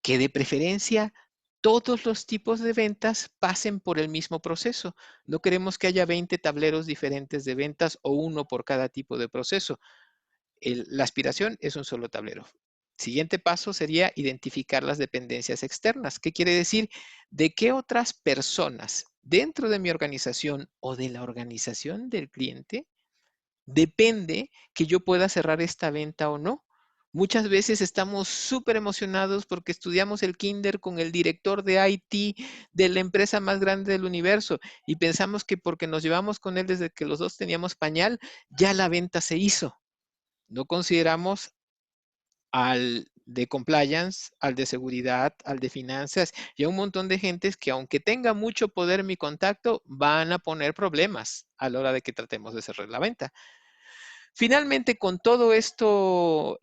Que de preferencia todos los tipos de ventas pasen por el mismo proceso. No queremos que haya 20 tableros diferentes de ventas o uno por cada tipo de proceso. La aspiración es un solo tablero. Siguiente paso sería identificar las dependencias externas. ¿Qué quiere decir? ¿De qué otras personas dentro de mi organización o de la organización del cliente depende que yo pueda cerrar esta venta o no? Muchas veces estamos súper emocionados porque estudiamos el kinder con el director de IT de la empresa más grande del universo y pensamos que porque nos llevamos con él desde que los dos teníamos pañal, ya la venta se hizo. No consideramos al de compliance, al de seguridad, al de finanzas y a un montón de gentes que aunque tenga mucho poder mi contacto, van a poner problemas a la hora de que tratemos de cerrar la venta. Finalmente, con todo esto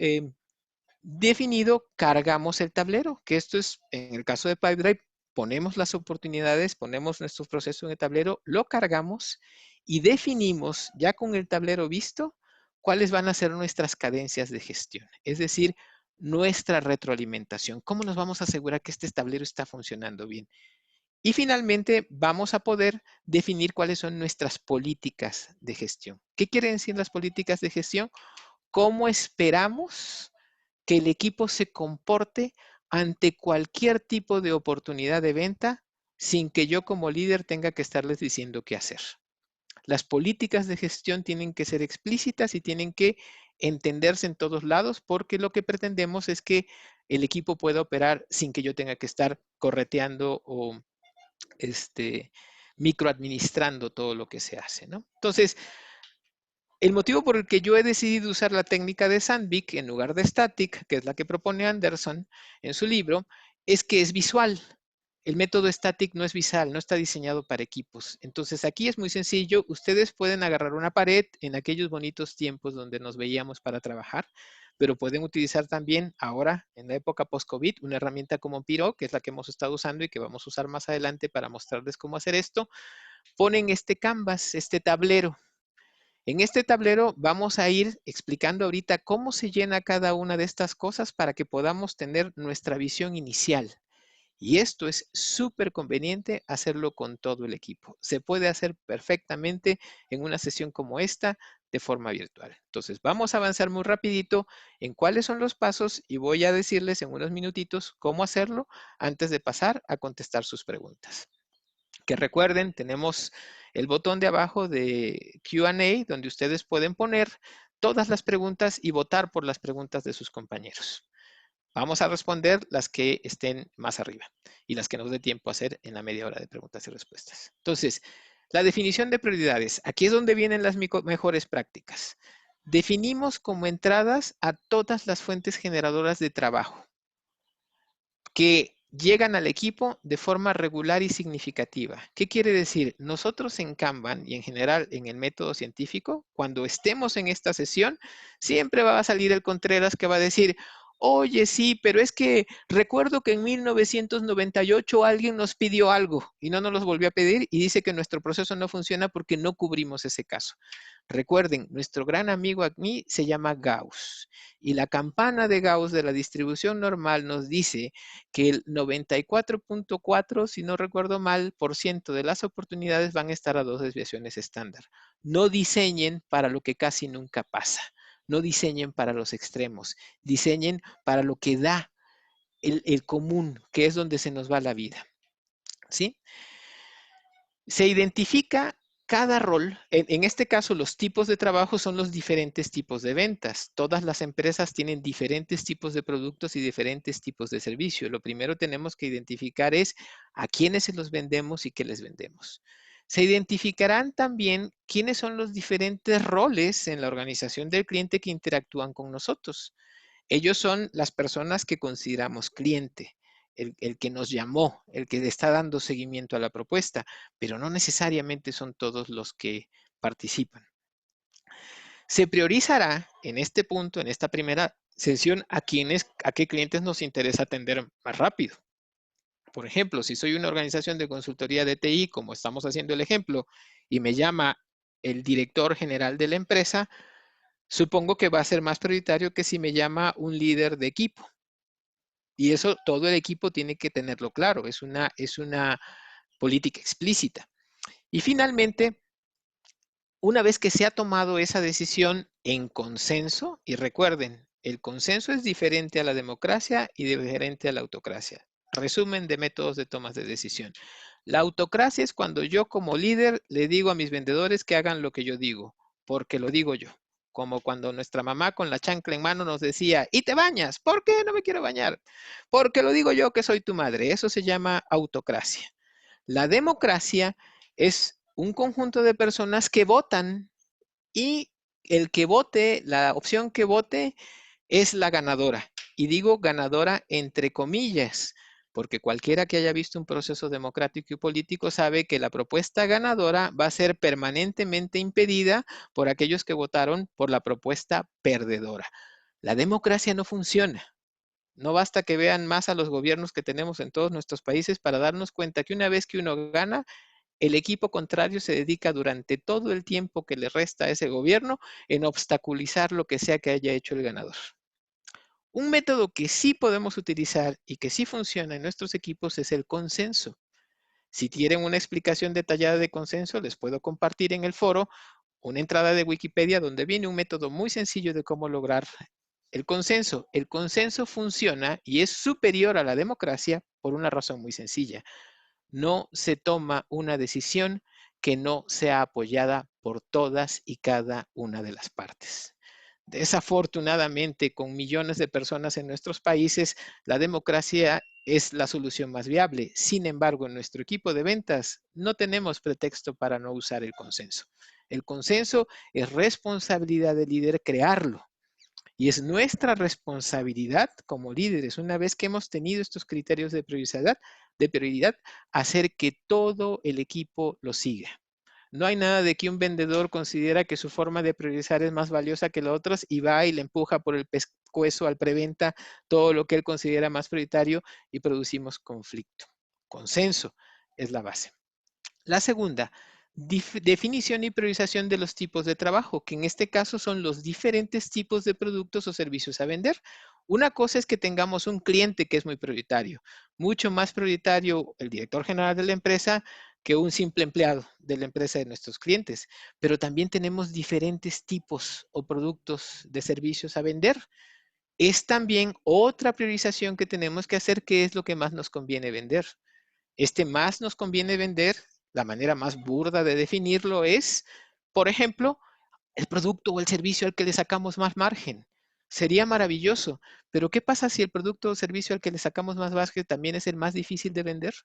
definido, cargamos el tablero, que esto es, en el caso de Pipedrive, ponemos las oportunidades, ponemos nuestro proceso en el tablero, lo cargamos y definimos, ya con el tablero visto, cuáles van a ser nuestras cadencias de gestión. Es decir, nuestra retroalimentación. ¿Cómo nos vamos a asegurar que este tablero está funcionando bien? Y finalmente, vamos a poder definir cuáles son nuestras políticas de gestión. ¿Qué quieren decir las políticas de gestión? ¿Cómo esperamos que el equipo se comporte ante cualquier tipo de oportunidad de venta sin que yo como líder tenga que estarles diciendo qué hacer? Las políticas de gestión tienen que ser explícitas y tienen que entenderse en todos lados porque lo que pretendemos es que el equipo pueda operar sin que yo tenga que estar correteando o microadministrando todo lo que se hace, ¿no? Entonces, el motivo por el que yo he decidido usar la técnica de Sandvik en lugar de Static, que es la que propone Anderson en su libro, es que es visual. El método Static no es visual, no está diseñado para equipos. Entonces aquí es muy sencillo. Ustedes pueden agarrar una pared en aquellos bonitos tiempos donde nos veíamos para trabajar, pero pueden utilizar también ahora, en la época post-COVID, una herramienta como Piro, que es la que hemos estado usando y que vamos a usar más adelante para mostrarles cómo hacer esto. Ponen este canvas, este tablero. En este tablero vamos a ir explicando ahorita cómo se llena cada una de estas cosas para que podamos tener nuestra visión inicial. Y esto es súper conveniente hacerlo con todo el equipo. Se puede hacer perfectamente en una sesión como esta de forma virtual. Entonces vamos a avanzar muy rapidito en cuáles son los pasos y voy a decirles en unos minutitos cómo hacerlo antes de pasar a contestar sus preguntas. Que recuerden, tenemos el botón de abajo de Q&A donde ustedes pueden poner todas las preguntas y votar por las preguntas de sus compañeros. Vamos a responder las que estén más arriba y las que nos dé tiempo a hacer en la media hora de preguntas y respuestas. Entonces, la definición de prioridades. Aquí es donde vienen las mejores prácticas. Definimos como entradas a todas las fuentes generadoras de trabajo que llegan al equipo de forma regular y significativa. ¿Qué quiere decir? Nosotros en Kanban y en general en el método científico, cuando estemos en esta sesión, siempre va a salir el Contreras que va a decir, oye, sí, pero es que recuerdo que en 1998 alguien nos pidió algo y no nos los volvió a pedir y dice que nuestro proceso no funciona porque no cubrimos ese caso. Recuerden, nuestro gran amigo aquí se llama Gauss y la campana de Gauss de la distribución normal nos dice que el 94.4, si no recuerdo mal, por ciento de las oportunidades van a estar a 2 desviaciones estándar. No diseñen para lo que casi nunca pasa. No diseñen para los extremos. Diseñen para lo que da el común, que es donde se nos va la vida. ¿Sí? Se identifica cada rol. En este caso, los tipos de trabajo son los diferentes tipos de ventas. Todas las empresas tienen diferentes tipos de productos y diferentes tipos de servicio. Lo primero tenemos que identificar es a quiénes se los vendemos y qué les vendemos. Se identificarán también quiénes son los diferentes roles en la organización del cliente que interactúan con nosotros. Ellos son las personas que consideramos cliente, el que nos llamó, el que le está dando seguimiento a la propuesta, pero no necesariamente son todos los que participan. Se priorizará en este punto, en esta primera sesión, a qué clientes nos interesa atender más rápido. Por ejemplo, si soy una organización de consultoría de TI, como estamos haciendo el ejemplo, y me llama el director general de la empresa, supongo que va a ser más prioritario que si me llama un líder de equipo. Y eso todo el equipo tiene que tenerlo claro, es una política explícita. Y finalmente, una vez que se ha tomado esa decisión en consenso, y recuerden, el consenso es diferente a la democracia y diferente a la autocracia. Resumen de métodos de tomas de decisión. La autocracia es cuando yo como líder le digo a mis vendedores que hagan lo que yo digo, porque lo digo yo. Como cuando nuestra mamá con la chancla en mano nos decía, ¿y te bañas? ¿Por qué no me quiero bañar? Porque lo digo yo que soy tu madre. Eso se llama autocracia. La democracia es un conjunto de personas que votan y el que vote, la opción que vote es la ganadora. Y digo ganadora entre comillas, porque cualquiera que haya visto un proceso democrático y político sabe que la propuesta ganadora va a ser permanentemente impedida por aquellos que votaron por la propuesta perdedora. La democracia no funciona. No basta que vean más a los gobiernos que tenemos en todos nuestros países para darnos cuenta que una vez que uno gana, el equipo contrario se dedica durante todo el tiempo que le resta a ese gobierno en obstaculizar lo que sea que haya hecho el ganador. Un método que sí podemos utilizar y que sí funciona en nuestros equipos es el consenso. Si quieren una explicación detallada de consenso, les puedo compartir en el foro una entrada de Wikipedia donde viene un método muy sencillo de cómo lograr el consenso. El consenso funciona y es superior a la democracia por una razón muy sencilla. No se toma una decisión que no sea apoyada por todas y cada una de las partes. Desafortunadamente, con millones de personas en nuestros países, la democracia es la solución más viable. Sin embargo, en nuestro equipo de ventas no tenemos pretexto para no usar el consenso. El consenso es responsabilidad del líder crearlo. Y es nuestra responsabilidad como líderes, una vez que hemos tenido estos criterios de prioridad, hacer que todo el equipo lo siga. No hay nada de que un vendedor considera que su forma de priorizar es más valiosa que los otros y va y le empuja por el pescuezo al preventa todo lo que él considera más prioritario y producimos conflicto. Consenso es la base. La segunda, definición y priorización de los tipos de trabajo, que en este caso son los diferentes tipos de productos o servicios a vender. Una cosa es que tengamos un cliente que es muy prioritario, mucho más prioritario el director general de la empresa que un simple empleado de la empresa de nuestros clientes, pero también tenemos diferentes tipos o productos de servicios a vender. Es también otra priorización que tenemos que hacer, qué es lo que más nos conviene vender. Más nos conviene vender, la manera más burda de definirlo es, por ejemplo, el producto o el servicio al que le sacamos más margen. Sería maravilloso, pero ¿qué pasa si el producto o servicio al que le sacamos más margen también es el más difícil de vender?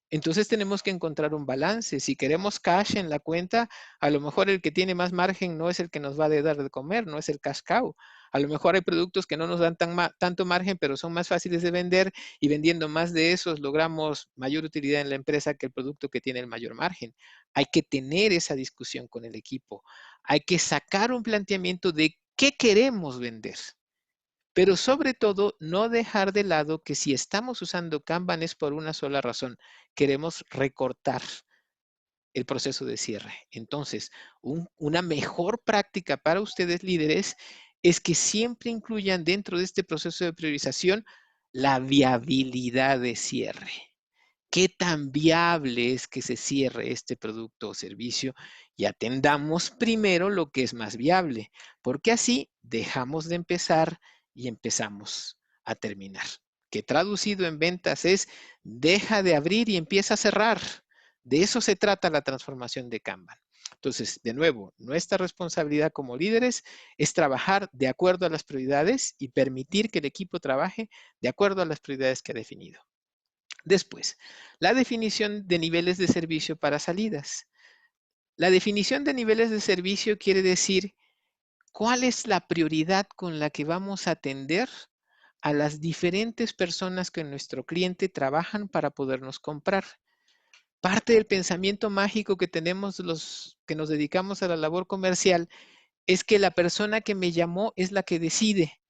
Entonces tenemos que encontrar un balance. Si queremos cash en la cuenta, a lo mejor el que tiene más margen no es el que nos va a dar de comer, no es el cash cow. A lo mejor hay productos que no nos dan tanto margen, pero son más fáciles de vender y vendiendo más de esos logramos mayor utilidad en la empresa que el producto que tiene el mayor margen. Hay que tener esa discusión con el equipo. Hay que sacar un planteamiento de qué queremos vender. Pero sobre todo, no dejar de lado que si estamos usando Kanban es por una sola razón. Queremos recortar el proceso de cierre. Entonces, una mejor práctica para ustedes líderes es que siempre incluyan dentro de este proceso de priorización la viabilidad de cierre. ¿Qué tan viable es que se cierre este producto o servicio? Y atendamos primero lo que es más viable, porque así dejamos de empezar y empezamos a terminar. Que traducido en ventas es deja de abrir y empieza a cerrar. De eso se trata la transformación de Kanban. Entonces, de nuevo, nuestra responsabilidad como líderes es trabajar de acuerdo a las prioridades y permitir que el equipo trabaje de acuerdo a las prioridades que ha definido. Después, la definición de niveles de servicio para salidas. La definición de niveles de servicio quiere decir cuál es la prioridad con la que vamos a atender a las diferentes personas que nuestro cliente trabajan para podernos comprar. Parte del pensamiento mágico que tenemos los que nos dedicamos a la labor comercial es que la persona que me llamó es la que decide.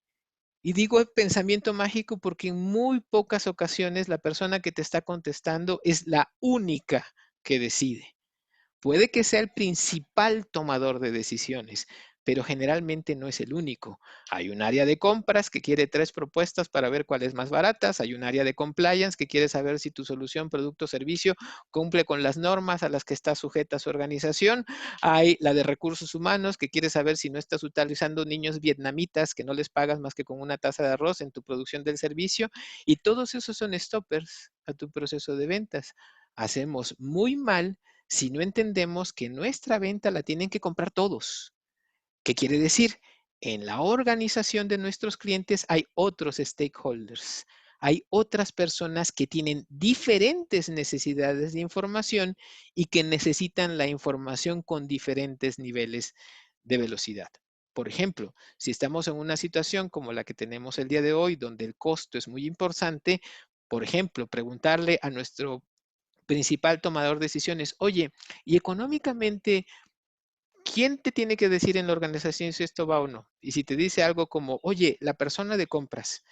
Y digo pensamiento mágico porque en muy pocas ocasiones la persona que te está contestando es la única que decide. Puede que sea el principal tomador de decisiones, pero generalmente no es el único. Hay un área de compras que quiere 3 propuestas para ver cuál es más baratas. Hay un área de compliance que quiere saber si tu solución, producto o servicio cumple con las normas a las que está sujeta su organización. Hay la de recursos humanos que quiere saber si no estás utilizando niños vietnamitas que no les pagas más que con una taza de arroz en tu producción del servicio. Y todos esos son stoppers a tu proceso de ventas. Hacemos muy mal si no entendemos que nuestra venta la tienen que comprar todos. ¿Qué quiere decir? En la organización de nuestros clientes hay otros stakeholders. Hay otras personas que tienen diferentes necesidades de información y que necesitan la información con diferentes niveles de velocidad. Por ejemplo, si estamos en una situación como la que tenemos el día de hoy, donde el costo es muy importante, por ejemplo, preguntarle a nuestro principal tomador de decisiones, oye, y económicamente, ¿quién te tiene que decir en la organización si esto va o no? Y si te dice algo como, oye, la persona de compras,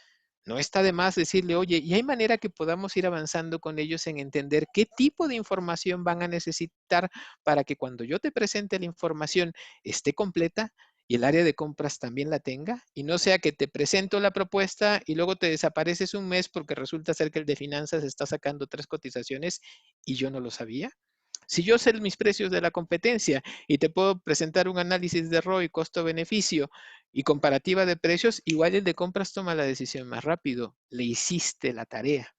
no está de más decirle, oye, ¿y hay manera que podamos ir avanzando con ellos en entender qué tipo de información van a necesitar para que cuando yo te presente la información esté completa y el área de compras también la tenga? Y no sea que te presento la propuesta y luego te desapareces un mes porque resulta ser que el de finanzas está sacando 3 cotizaciones y yo no lo sabía. Si yo sé mis precios de la competencia y te puedo presentar un análisis de ROI, costo-beneficio y comparativa de precios, igual el de compras toma la decisión más rápido. Le hiciste la tarea.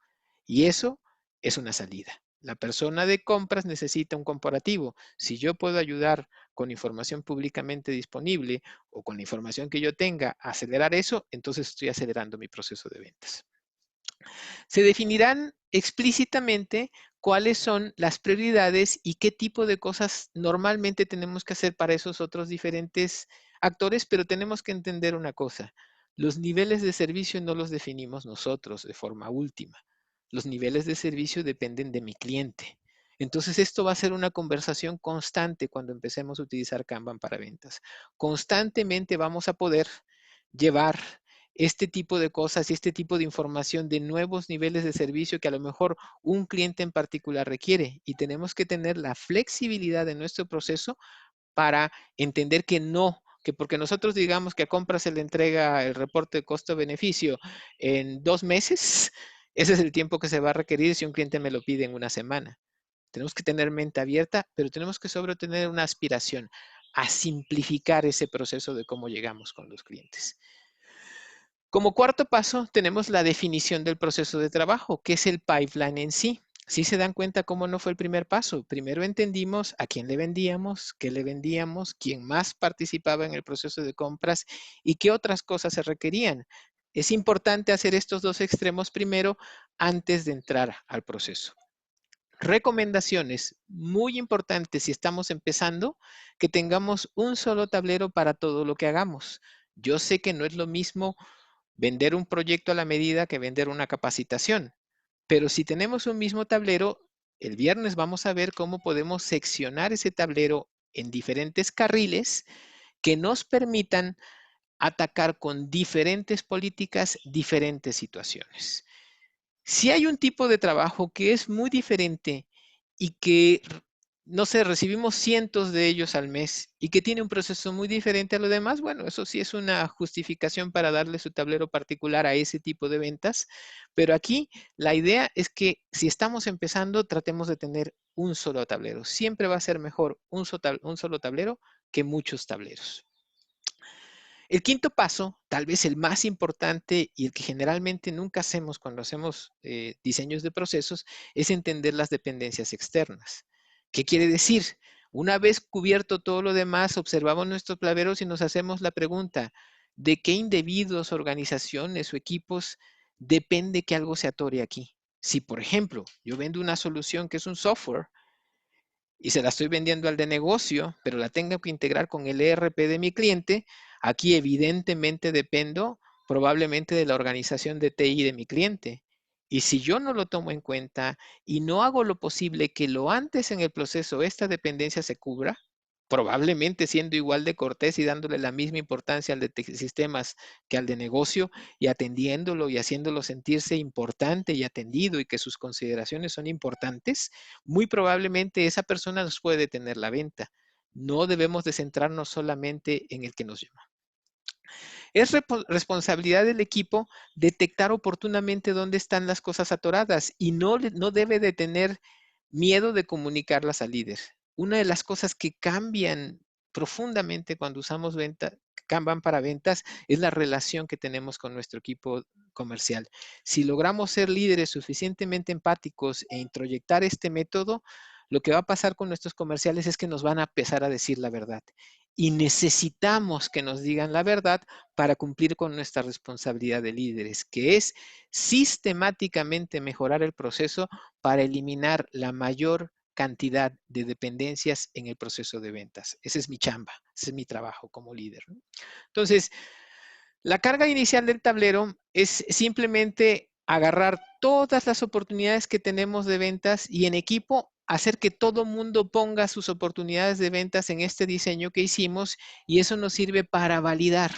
Y eso es una salida. La persona de compras necesita un comparativo. Si yo puedo ayudar con información públicamente disponible o con la información que yo tenga a acelerar eso, entonces estoy acelerando mi proceso de ventas. Se definirán explícitamente cuáles son las prioridades y qué tipo de cosas normalmente tenemos que hacer para esos otros diferentes actores, pero tenemos que entender una cosa. Los niveles de servicio no los definimos nosotros de forma última. Los niveles de servicio dependen de mi cliente. Entonces, esto va a ser una conversación constante cuando empecemos a utilizar Kanban para ventas. Constantemente vamos a poder llevar este tipo de cosas y este tipo de información de nuevos niveles de servicio que a lo mejor un cliente en particular requiere. Y tenemos que tener la flexibilidad de nuestro proceso para entender que no, que porque nosotros digamos que a compra se le entrega el reporte de costo-beneficio en 2 meses, ese es el tiempo que se va a requerir si un cliente me lo pide en una semana. Tenemos que tener mente abierta, pero tenemos que sobre tener una aspiración a simplificar ese proceso de cómo llegamos con los clientes. Como cuarto paso, tenemos la definición del proceso de trabajo, que es el pipeline en sí. Si se dan cuenta cómo no fue el primer paso. Primero entendimos a quién le vendíamos, qué le vendíamos, quién más participaba en el proceso de compras y qué otras cosas se requerían. Es importante hacer estos dos extremos primero antes de entrar al proceso. Recomendaciones muy importantes si estamos empezando, que tengamos un solo tablero para todo lo que hagamos. Yo sé que no es lo mismo vender un proyecto a la medida que vender una capacitación. Pero si tenemos un mismo tablero, el viernes vamos a ver cómo podemos seccionar ese tablero en diferentes carriles que nos permitan atacar con diferentes políticas diferentes situaciones. Si hay un tipo de trabajo que es muy diferente y que, no sé, recibimos cientos de ellos al mes y que tiene un proceso muy diferente a lo demás, bueno, eso sí es una justificación para darle su tablero particular a ese tipo de ventas. Pero aquí la idea es que si estamos empezando, tratemos de tener un solo tablero. Siempre va a ser mejor un solo tablero que muchos tableros. El quinto paso, tal vez el más importante y el que generalmente nunca hacemos cuando hacemos diseños de procesos, es entender las dependencias externas. ¿Qué quiere decir? Una vez cubierto todo lo demás, observamos nuestros tableros y nos hacemos la pregunta, ¿de qué individuos, organizaciones o equipos depende que algo se atore aquí? Si, por ejemplo, yo vendo una solución que es un software y se la estoy vendiendo al de negocio, pero la tengo que integrar con el ERP de mi cliente, aquí evidentemente dependo probablemente de la organización de TI de mi cliente. Y si yo no lo tomo en cuenta y no hago lo posible que lo antes en el proceso esta dependencia se cubra, probablemente siendo igual de cortés y dándole la misma importancia al de sistemas que al de negocio y atendiéndolo y haciéndolo sentirse importante y atendido y que sus consideraciones son importantes, muy probablemente esa persona nos puede detener la venta. No debemos de centrarnos solamente en el que nos llama. Es responsabilidad del equipo detectar oportunamente dónde están las cosas atoradas y no debe de tener miedo de comunicarlas al líder. Una de las cosas que cambian profundamente cuando usamos Kanban para ventas es la relación que tenemos con nuestro equipo comercial. Si logramos ser líderes suficientemente empáticos e introyectar este método, lo que va a pasar con nuestros comerciales es que nos van a empezar a decir la verdad. Y necesitamos que nos digan la verdad para cumplir con nuestra responsabilidad de líderes, que es sistemáticamente mejorar el proceso para eliminar la mayor cantidad de dependencias en el proceso de ventas. Ese es mi chamba, ese es mi trabajo como líder. Entonces, la carga inicial del tablero es simplemente agarrar todas las oportunidades que tenemos de ventas y en equipo hacer que todo mundo ponga sus oportunidades de ventas en este diseño que hicimos y eso nos sirve para validar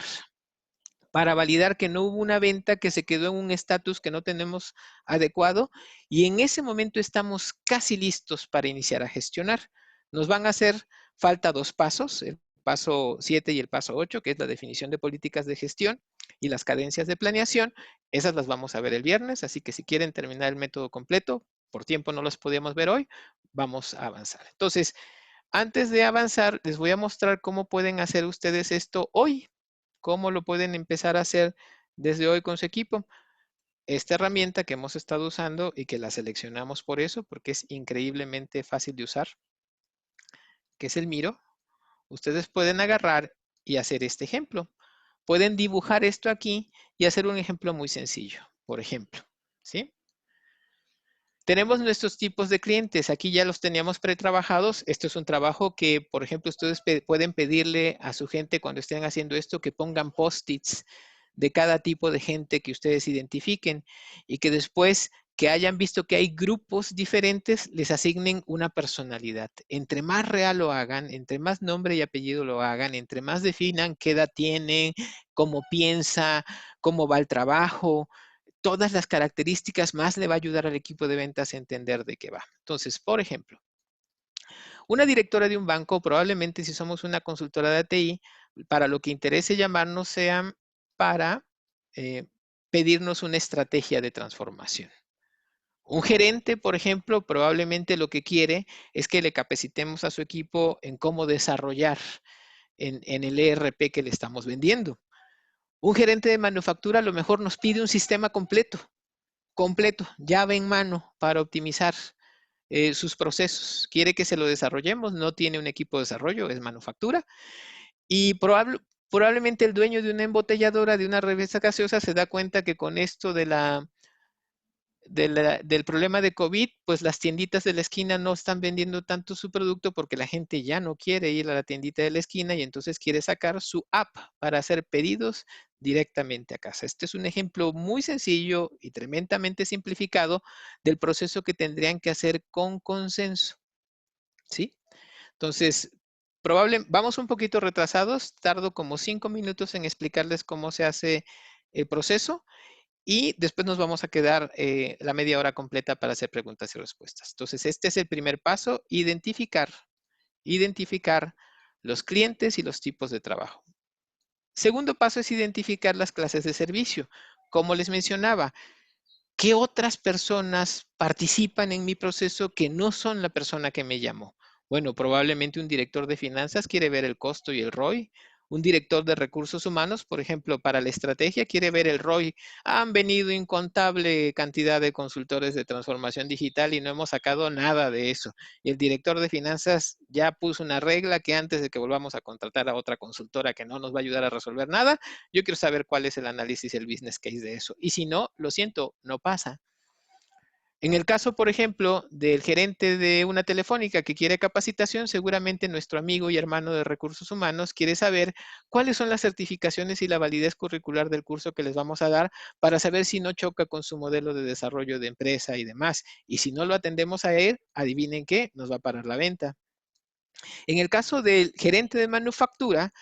que no hubo una venta que se quedó en un estatus que no tenemos adecuado y en ese momento estamos casi listos para iniciar a gestionar. Nos van a hacer falta 2 pasos, el paso 7 y el paso 8, que es la definición de políticas de gestión y las cadencias de planeación. Esas las vamos a ver el viernes, así que si quieren terminar el método completo, por tiempo no los podíamos ver hoy, vamos a avanzar. Entonces, antes de avanzar, les voy a mostrar cómo pueden hacer ustedes esto hoy, cómo lo pueden empezar a hacer desde hoy con su equipo. Esta herramienta que hemos estado usando y que la seleccionamos por eso, porque es increíblemente fácil de usar, que es el Miro, ustedes pueden agarrar y hacer este ejemplo. Pueden dibujar esto aquí y hacer un ejemplo muy sencillo. Por ejemplo, ¿sí? Tenemos nuestros tipos de clientes. Aquí ya los teníamos pretrabajados. Esto es un trabajo que, por ejemplo, ustedes pueden pedirle a su gente cuando estén haciendo esto que pongan post-its de cada tipo de gente que ustedes identifiquen y que después que hayan visto que hay grupos diferentes, les asignen una personalidad. Entre más real lo hagan, entre más nombre y apellido lo hagan, entre más definan qué edad tienen, cómo piensa, cómo va el trabajo, todas las características más le va a ayudar al equipo de ventas a entender de qué va. Entonces, por ejemplo, una directora de un banco, probablemente si somos una consultora de ATI, para lo que interese llamarnos sean para pedirnos una estrategia de transformación. Un gerente, por ejemplo, probablemente lo que quiere es que le capacitemos a su equipo en cómo desarrollar en el ERP que le estamos vendiendo. Un gerente de manufactura a lo mejor nos pide un sistema completo, llave en mano para optimizar sus procesos. Quiere que se lo desarrollemos, no tiene un equipo de desarrollo, es manufactura. Y probablemente el dueño de una embotelladora, de una revista gaseosa, se da cuenta que con esto del problema de COVID, pues las tienditas de la esquina no están vendiendo tanto su producto porque la gente ya no quiere ir a la tiendita de la esquina y entonces quiere sacar su app para hacer pedidos directamente a casa. Este es un ejemplo muy sencillo y tremendamente simplificado del proceso que tendrían que hacer con consenso. ¿Sí? Entonces, vamos un poquito retrasados, tardo como 5 minutos en explicarles cómo se hace el proceso y después nos vamos a quedar la media hora completa para hacer preguntas y respuestas. Entonces, este es el primer paso, identificar los clientes y los tipos de trabajo. Segundo paso es identificar las clases de servicio. Como les mencionaba, ¿qué otras personas participan en mi proceso que no son la persona que me llamó? Bueno, probablemente un director de finanzas quiere ver el costo y el ROI. Un director de recursos humanos, por ejemplo, para la estrategia, quiere ver el ROI. Han venido incontable cantidad de consultores de transformación digital y no hemos sacado nada de eso. Y el director de finanzas ya puso una regla que antes de que volvamos a contratar a otra consultora que no nos va a ayudar a resolver nada, yo quiero saber cuál es el análisis, el business case de eso. Y si no, lo siento, no pasa. En el caso, por ejemplo, del gerente de una telefónica que quiere capacitación, seguramente nuestro amigo y hermano de recursos humanos quiere saber cuáles son las certificaciones y la validez curricular del curso que les vamos a dar para saber si no choca con su modelo de desarrollo de empresa y demás. Y si no lo atendemos a él, adivinen qué, nos va a parar la venta. En el caso del gerente de manufactura,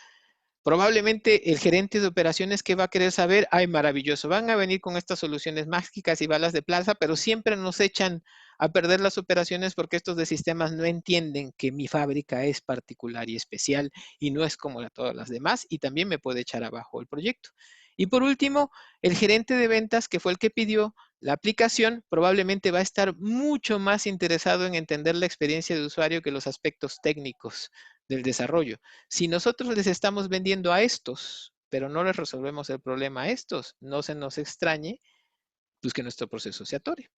probablemente el gerente de operaciones que va a querer saber, ay, maravilloso, van a venir con estas soluciones mágicas y balas de plaza, pero siempre nos echan a perder las operaciones porque estos de sistemas no entienden que mi fábrica es particular y especial y no es como todas las demás y también me puede echar abajo el proyecto. Y por último, el gerente de ventas, que fue el que pidió la aplicación, probablemente va a estar mucho más interesado en entender la experiencia de usuario que los aspectos técnicos del desarrollo. Si nosotros les estamos vendiendo a estos, pero no les resolvemos el problema a estos, no se nos extrañe, pues que nuestro proceso se atore.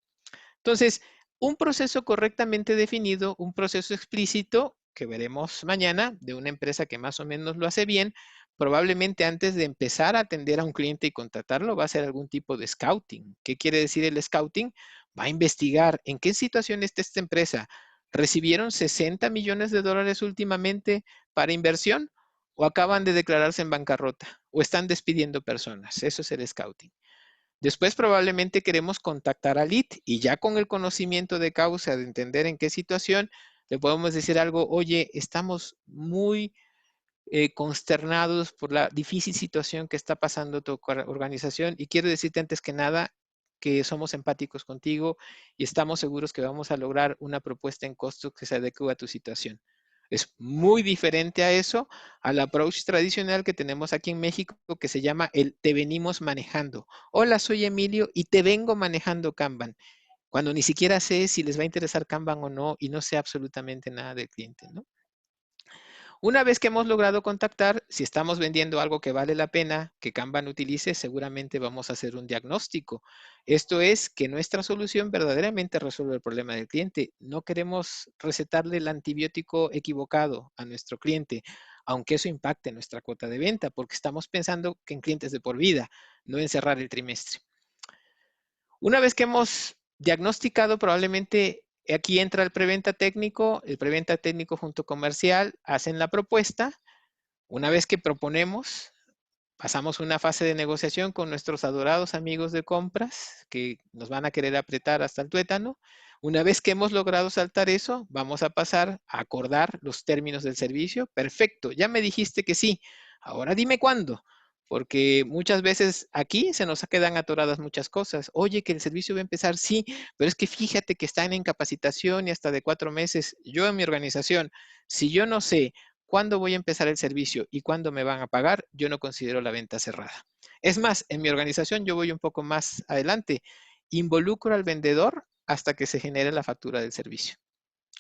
Entonces, un proceso correctamente definido, un proceso explícito, que veremos mañana, de una empresa que más o menos lo hace bien, probablemente antes de empezar a atender a un cliente y contratarlo, va a hacer algún tipo de scouting. ¿Qué quiere decir el scouting? Va a investigar en qué situación está esta empresa. ¿Recibieron 60 millones de dólares últimamente para inversión? ¿O acaban de declararse en bancarrota? ¿O están despidiendo personas? Eso es el scouting. Después probablemente queremos contactar al lead y ya con el conocimiento de causa, de entender en qué situación, le podemos decir algo, oye, estamos muy consternados por la difícil situación que está pasando tu organización y quiero decirte antes que nada que somos empáticos contigo y estamos seguros que vamos a lograr una propuesta en costos que se adecue a tu situación. Es muy diferente a eso, al approach tradicional que tenemos aquí en México que se llama el te venimos manejando. Hola, soy Emilio y te vengo manejando Kanban, cuando ni siquiera sé si les va a interesar Kanban o no y no sé absolutamente nada del cliente, ¿no? Una vez que hemos logrado contactar, si estamos vendiendo algo que vale la pena que Kanban utilice, seguramente vamos a hacer un diagnóstico. Esto es que nuestra solución verdaderamente resuelve el problema del cliente. No queremos recetarle el antibiótico equivocado a nuestro cliente, aunque eso impacte nuestra cuota de venta, porque estamos pensando que en clientes de por vida, no en cerrar el trimestre. Una vez que hemos diagnosticado, probablemente aquí entra el preventa técnico junto comercial, hacen la propuesta. Una vez que proponemos, pasamos una fase de negociación con nuestros adorados amigos de compras que nos van a querer apretar hasta el tuétano. Una vez que hemos logrado saltar eso, vamos a pasar a acordar los términos del servicio. Perfecto, ya me dijiste que sí. Ahora dime cuándo, porque muchas veces aquí se nos quedan atoradas muchas cosas. Oye, que el servicio va a empezar, sí, pero es que fíjate que están en capacitación y hasta de 4 meses. Yo en mi organización, si yo no sé cuándo voy a empezar el servicio y cuándo me van a pagar, yo no considero la venta cerrada. Es más, en mi organización yo voy un poco más adelante. Involucro al vendedor hasta que se genere la factura del servicio.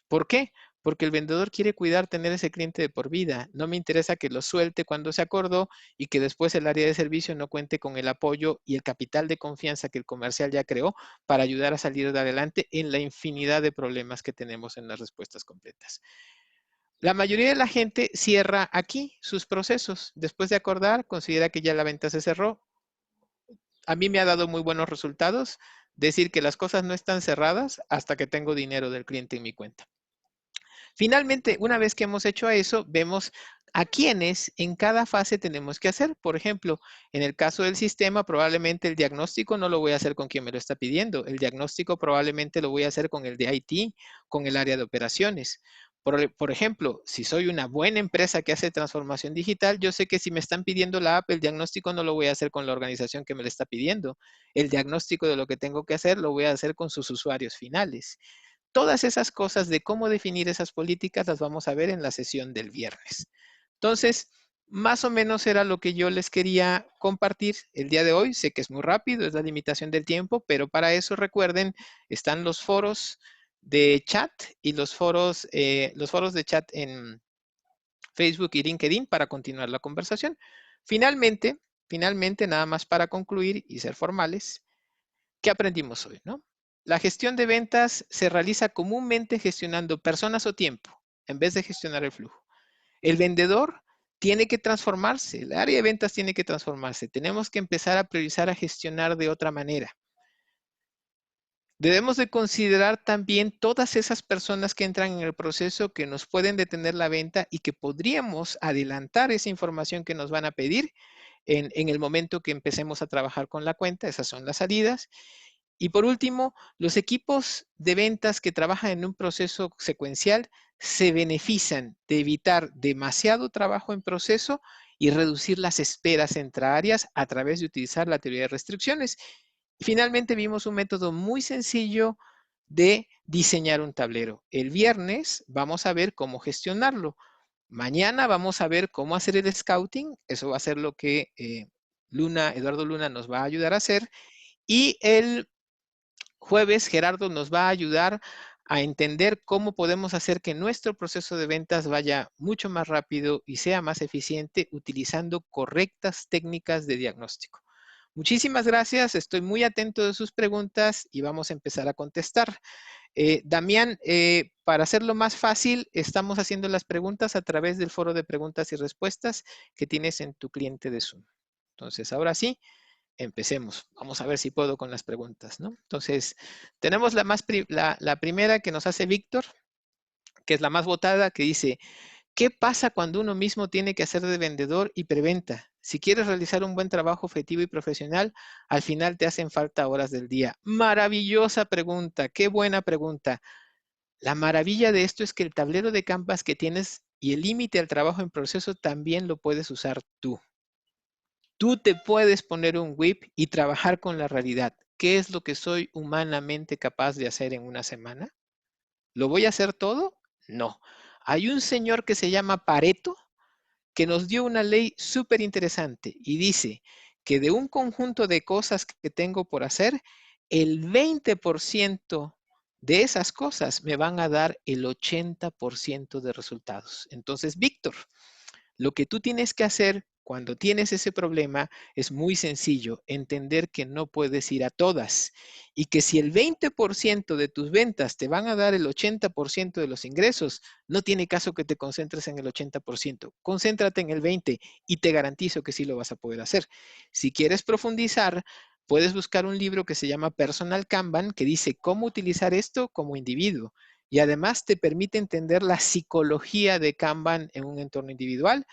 ¿Por qué? Porque el vendedor quiere cuidar tener ese cliente de por vida. No me interesa que lo suelte cuando se acordó y que después el área de servicio no cuente con el apoyo y el capital de confianza que el comercial ya creó para ayudar a salir de adelante en la infinidad de problemas que tenemos en las respuestas completas. La mayoría de la gente cierra aquí sus procesos. Después de acordar, considera que ya la venta se cerró. A mí me ha dado muy buenos resultados decir que las cosas no están cerradas hasta que tengo dinero del cliente en mi cuenta. Finalmente, una vez que hemos hecho eso, vemos a quiénes en cada fase tenemos que hacer. Por ejemplo, en el caso del sistema, probablemente el diagnóstico no lo voy a hacer con quien me lo está pidiendo. El diagnóstico probablemente lo voy a hacer con el de IT, con el área de operaciones. Por ejemplo, si soy una buena empresa que hace transformación digital, yo sé que si me están pidiendo la app, el diagnóstico no lo voy a hacer con la organización que me lo está pidiendo. El diagnóstico de lo que tengo que hacer lo voy a hacer con sus usuarios finales. Todas esas cosas de cómo definir esas políticas las vamos a ver en la sesión del viernes. Entonces, más o menos era lo que yo les quería compartir el día de hoy. Sé que es muy rápido, es la limitación del tiempo, pero para eso recuerden, están los foros de chat y los foros de chat en Facebook y LinkedIn para continuar la conversación. Finalmente, nada más para concluir y ser formales, ¿qué aprendimos hoy, no? La gestión de ventas se realiza comúnmente gestionando personas o tiempo, en vez de gestionar el flujo. El vendedor tiene que transformarse, el área de ventas tiene que transformarse. Tenemos que empezar a priorizar a gestionar de otra manera. Debemos de considerar también todas esas personas que entran en el proceso que nos pueden detener la venta y que podríamos adelantar esa información que nos van a pedir en el momento que empecemos a trabajar con la cuenta. Esas son las salidas. Y por último, los equipos de ventas que trabajan en un proceso secuencial se benefician de evitar demasiado trabajo en proceso y reducir las esperas entre áreas a través de utilizar la teoría de restricciones. Y finalmente vimos un método muy sencillo de diseñar un tablero. El viernes vamos a ver cómo gestionarlo. Mañana vamos a ver cómo hacer el scouting. Eso va a ser lo que Eduardo Luna nos va a ayudar a hacer. Y el jueves, Gerardo nos va a ayudar a entender cómo podemos hacer que nuestro proceso de ventas vaya mucho más rápido y sea más eficiente utilizando correctas técnicas de diagnóstico. Muchísimas gracias, estoy muy atento de sus preguntas y vamos a empezar a contestar. Damián, para hacerlo más fácil, estamos haciendo las preguntas a través del foro de preguntas y respuestas que tienes en tu cliente de Zoom. Entonces, ahora sí, empecemos. Vamos a ver si puedo con las preguntas, ¿no? Entonces, tenemos la primera que nos hace Víctor, que es la más votada, que dice, ¿qué pasa cuando uno mismo tiene que hacer de vendedor y preventa? Si quieres realizar un buen trabajo objetivo y profesional, al final te hacen falta horas del día. Maravillosa pregunta, qué buena pregunta. La maravilla de esto es que el tablero de Canvas que tienes y el límite al trabajo en proceso también lo puedes usar tú. Tú te puedes poner un whip y trabajar con la realidad. ¿Qué es lo que soy humanamente capaz de hacer en una semana? ¿Lo voy a hacer todo? No. Hay un señor que se llama Pareto que nos dio una ley súper interesante y dice que de un conjunto de cosas que tengo por hacer, el 20% de esas cosas me van a dar el 80% de resultados. Entonces, Víctor, lo que tú tienes que hacer cuando tienes ese problema es muy sencillo, entender que no puedes ir a todas y que si el 20% de tus ventas te van a dar el 80% de los ingresos, no tiene caso que te concentres en el 80%. Concéntrate en el 20% y te garantizo que sí lo vas a poder hacer. Si quieres profundizar, puedes buscar un libro que se llama Personal Kanban que dice cómo utilizar esto como individuo. Y además te permite entender la psicología de Kanban en un entorno individual.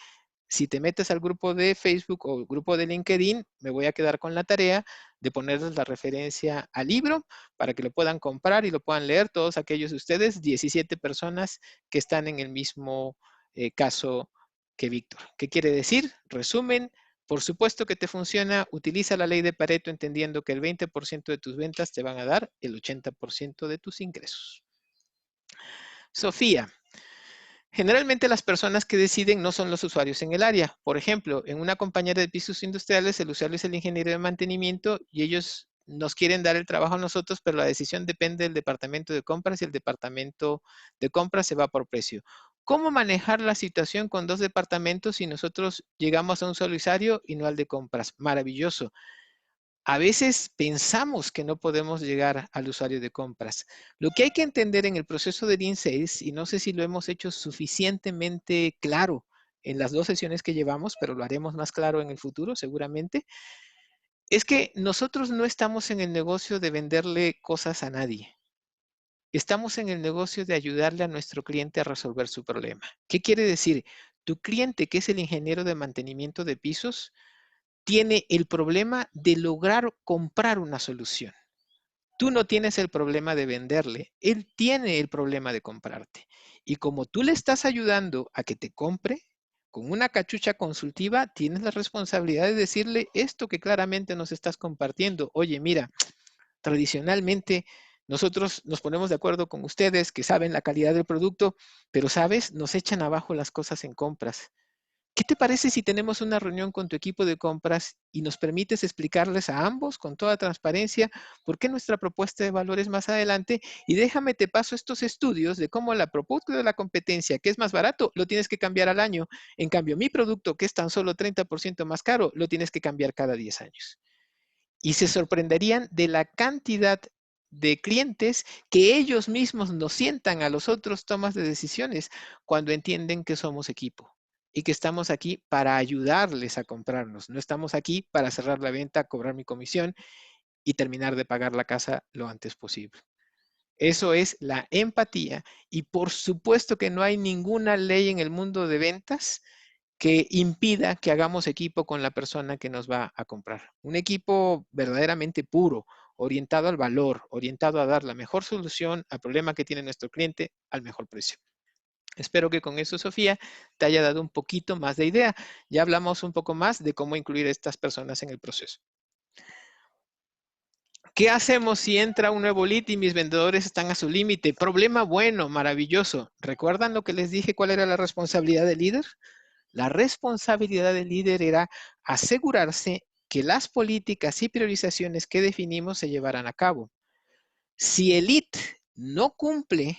Si te metes al grupo de Facebook o grupo de LinkedIn, me voy a quedar con la tarea de ponerles la referencia al libro para que lo puedan comprar y lo puedan leer todos aquellos de ustedes, 17 personas que están en el mismo caso que Víctor. ¿Qué quiere decir? Resumen, por supuesto que te funciona, utiliza la ley de Pareto entendiendo que el 20% de tus ventas te van a dar el 80% de tus ingresos. Sofía, generalmente las personas que deciden no son los usuarios en el área. Por ejemplo, en una compañía de pisos industriales, el usuario es el ingeniero de mantenimiento y ellos nos quieren dar el trabajo a nosotros, pero la decisión depende del departamento de compras y el departamento de compras se va por precio. ¿Cómo manejar la situación con dos departamentos si nosotros llegamos a un solo usuario y no al de compras? Maravilloso. A veces pensamos que no podemos llegar al usuario de compras. Lo que hay que entender en el proceso de Lean Sales, y no sé si lo hemos hecho suficientemente claro en las dos sesiones que llevamos, pero lo haremos más claro en el futuro seguramente, es que nosotros no estamos en el negocio de venderle cosas a nadie. Estamos en el negocio de ayudarle a nuestro cliente a resolver su problema. ¿Qué quiere decir? Tu cliente, que es el ingeniero de mantenimiento de pisos, tiene el problema de lograr comprar una solución. Tú no tienes el problema de venderle, él tiene el problema de comprarte. Y como tú le estás ayudando a que te compre, con una cachucha consultiva, tienes la responsabilidad de decirle esto que claramente nos estás compartiendo. Oye, mira, tradicionalmente nosotros nos ponemos de acuerdo con ustedes que saben la calidad del producto, pero sabes, nos echan abajo las cosas en compras. ¿Qué te parece si tenemos una reunión con tu equipo de compras y nos permites explicarles a ambos con toda transparencia por qué nuestra propuesta de valor es más adelante? Y déjame te paso estos estudios de cómo la propuesta de la competencia, que es más barato, lo tienes que cambiar al año. En cambio, mi producto, que es tan solo 30% más caro, lo tienes que cambiar cada 10 años. Y se sorprenderían de la cantidad de clientes que ellos mismos nos sientan a los otros tomas de decisiones cuando entienden que somos equipo y que estamos aquí para ayudarles a comprarnos. No estamos aquí para cerrar la venta, cobrar mi comisión y terminar de pagar la casa lo antes posible. Eso es la empatía y por supuesto que no hay ninguna ley en el mundo de ventas que impida que hagamos equipo con la persona que nos va a comprar. Un equipo verdaderamente puro, orientado al valor, orientado a dar la mejor solución al problema que tiene nuestro cliente al mejor precio. Espero que con eso, Sofía, te haya dado un poquito más de idea. Ya hablamos un poco más de cómo incluir a estas personas en el proceso. ¿Qué hacemos si entra un nuevo lead y mis vendedores están a su límite? Problema bueno, maravilloso. ¿Recuerdan lo que les dije? ¿Cuál era la responsabilidad del líder? La responsabilidad del líder era asegurarse que las políticas y priorizaciones que definimos se llevaran a cabo. Si el lead no cumple,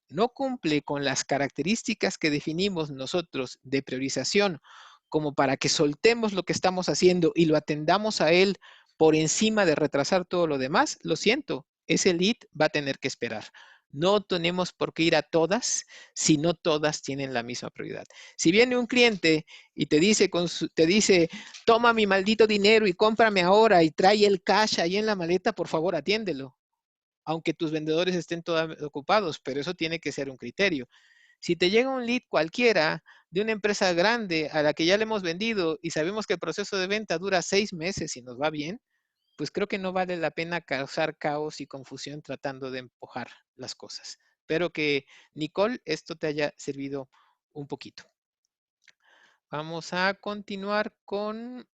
no cumple con las características que definimos nosotros de priorización, como para que soltemos lo que estamos haciendo y lo atendamos a él por encima de retrasar todo lo demás, lo siento, ese lead va a tener que esperar. No tenemos por qué ir a todas si no todas tienen la misma prioridad. Si viene un cliente y te dice, te dice, toma mi maldito dinero y cómprame ahora y trae el cash ahí en la maleta, por favor, atiéndelo, aunque tus vendedores estén todos ocupados, pero eso tiene que ser un criterio. Si te llega un lead cualquiera de una empresa grande a la que ya le hemos vendido y sabemos que el proceso de venta dura 6 meses y nos va bien, pues creo que no vale la pena causar caos y confusión tratando de empujar las cosas. Espero que, Nicole, esto te haya servido un poquito. Vamos a continuar con...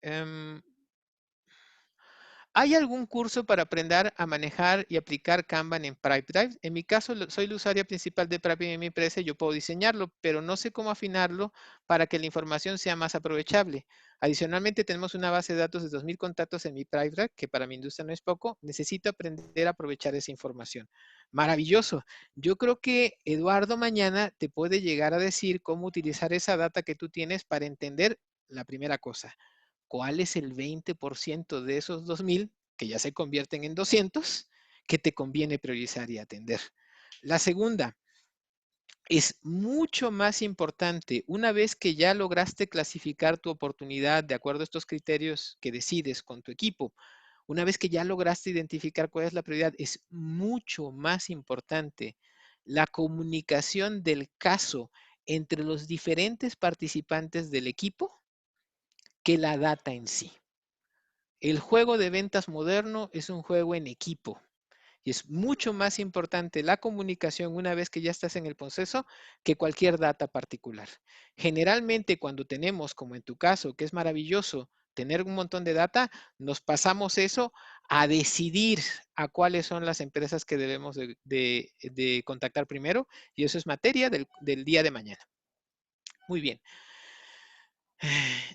¿hay algún curso para aprender a manejar y aplicar Kanban en Pipedrive? En mi caso, soy la usuaria principal de Pipedrive en mi empresa, yo puedo diseñarlo, pero no sé cómo afinarlo para que la información sea más aprovechable. Adicionalmente, tenemos una base de datos de 2,000 contactos en mi Pipedrive, que para mi industria no es poco. Necesito aprender a aprovechar esa información. Maravilloso. Yo creo que Eduardo mañana te puede llegar a decir cómo utilizar esa data que tú tienes para entender la primera cosa. ¿Cuál es el 20% de esos 2,000 que ya se convierten en 200 que te conviene priorizar y atender? La segunda, es mucho más importante, una vez que ya lograste clasificar tu oportunidad de acuerdo a estos criterios que decides con tu equipo, una vez que ya lograste identificar cuál es la prioridad, es mucho más importante la comunicación del caso entre los diferentes participantes del equipo que la data en sí. El juego de ventas moderno es un juego en equipo y es mucho más importante la comunicación una vez que ya estás en el proceso que cualquier data particular. Generalmente cuando tenemos, como en tu caso, que es maravilloso tener un montón de data, nos pasamos eso a decidir a cuáles son las empresas que debemos de contactar primero y eso es materia del día de mañana. Muy bien.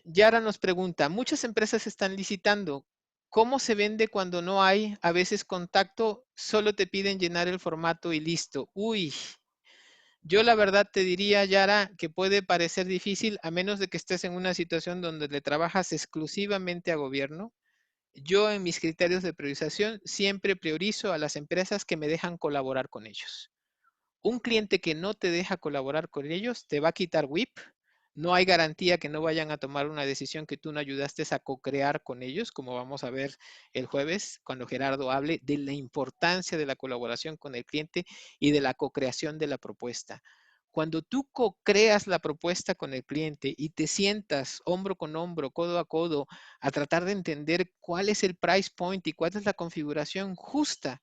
Yara nos pregunta, muchas empresas están licitando. ¿Cómo se vende cuando no hay a veces contacto? Solo te piden llenar el formato y listo. Uy, yo la verdad te diría, Yara, que puede parecer difícil a menos de que estés en una situación donde le trabajas exclusivamente a gobierno. Yo en mis criterios de priorización siempre priorizo a las empresas que me dejan colaborar con ellos. Un cliente que no te deja colaborar con ellos te va a quitar WIP. No hay garantía que no vayan a tomar una decisión que tú no ayudaste a co-crear con ellos, como vamos a ver el jueves cuando Gerardo hable de la importancia de la colaboración con el cliente y de la co-creación de la propuesta. Cuando tú co-creas la propuesta con el cliente y te sientas hombro con hombro, codo a codo, a tratar de entender cuál es el price point y cuál es la configuración justa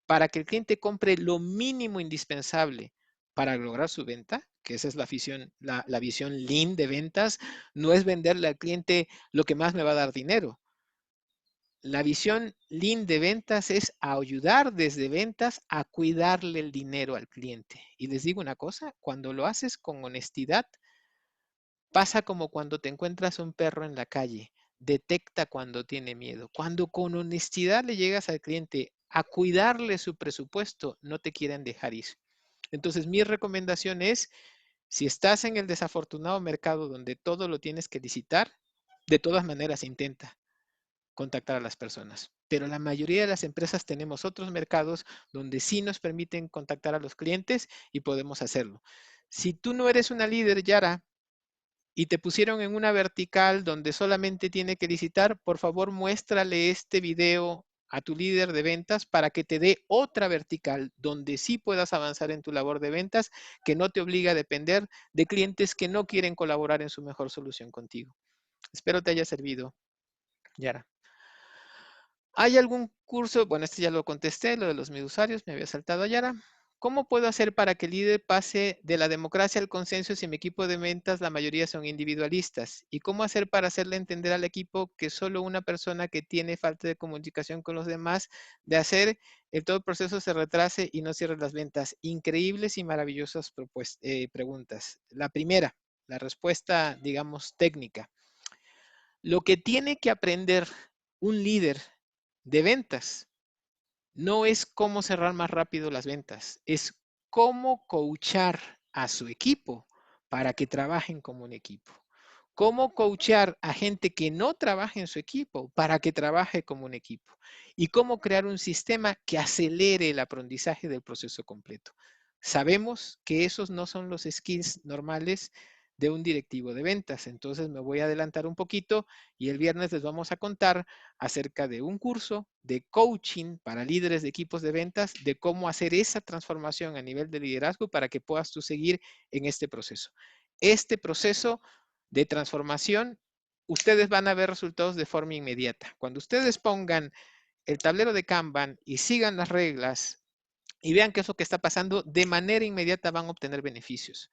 para que el cliente compre lo mínimo indispensable para lograr su venta, que esa es la visión lean de ventas, no es venderle al cliente lo que más me va a dar dinero. La visión lean de ventas es ayudar desde ventas a cuidarle el dinero al cliente. Y les digo una cosa, cuando lo haces con honestidad, pasa como cuando te encuentras un perro en la calle, detecta cuando tiene miedo. Cuando con honestidad le llegas al cliente a cuidarle su presupuesto, no te quieren dejar ir. Entonces, mi recomendación es, si estás en el desafortunado mercado donde todo lo tienes que licitar, de todas maneras intenta contactar a las personas. Pero la mayoría de las empresas tenemos otros mercados donde sí nos permiten contactar a los clientes y podemos hacerlo. Si tú no eres una líder, Yara, y te pusieron en una vertical donde solamente tiene que licitar, por favor muéstrale este video a tu líder de ventas para que te dé otra vertical donde sí puedas avanzar en tu labor de ventas, que no te obliga a depender de clientes que no quieren colaborar en su mejor solución contigo. Espero te haya servido, Yara. ¿Hay algún curso? Bueno, este ya lo contesté, lo de los mil usuarios, me había saltado Yara. ¿Cómo puedo hacer para que el líder pase de la democracia al consenso si mi equipo de ventas la mayoría son individualistas? ¿Y cómo hacer para hacerle entender al equipo que solo una persona que tiene falta de comunicación con los demás de hacer todo el proceso se retrase y no cierre las ventas? Increíbles y maravillosas preguntas. La primera, la respuesta, digamos, técnica. Lo que tiene que aprender un líder de ventas no es cómo cerrar más rápido las ventas, es cómo coachar a su equipo para que trabajen como un equipo. Cómo coachar a gente que no trabaja en su equipo para que trabaje como un equipo. Y cómo crear un sistema que acelere el aprendizaje del proceso completo. Sabemos que esos no son los skills normales de un directivo de ventas. Entonces me voy a adelantar un poquito y el viernes les vamos a contar acerca de un curso de coaching para líderes de equipos de ventas, de cómo hacer esa transformación a nivel de liderazgo para que puedas tú seguir en este proceso. Este proceso de transformación, ustedes van a ver resultados de forma inmediata. Cuando ustedes pongan el tablero de Kanban y sigan las reglas y vean qué es lo que está pasando, de manera inmediata van a obtener beneficios.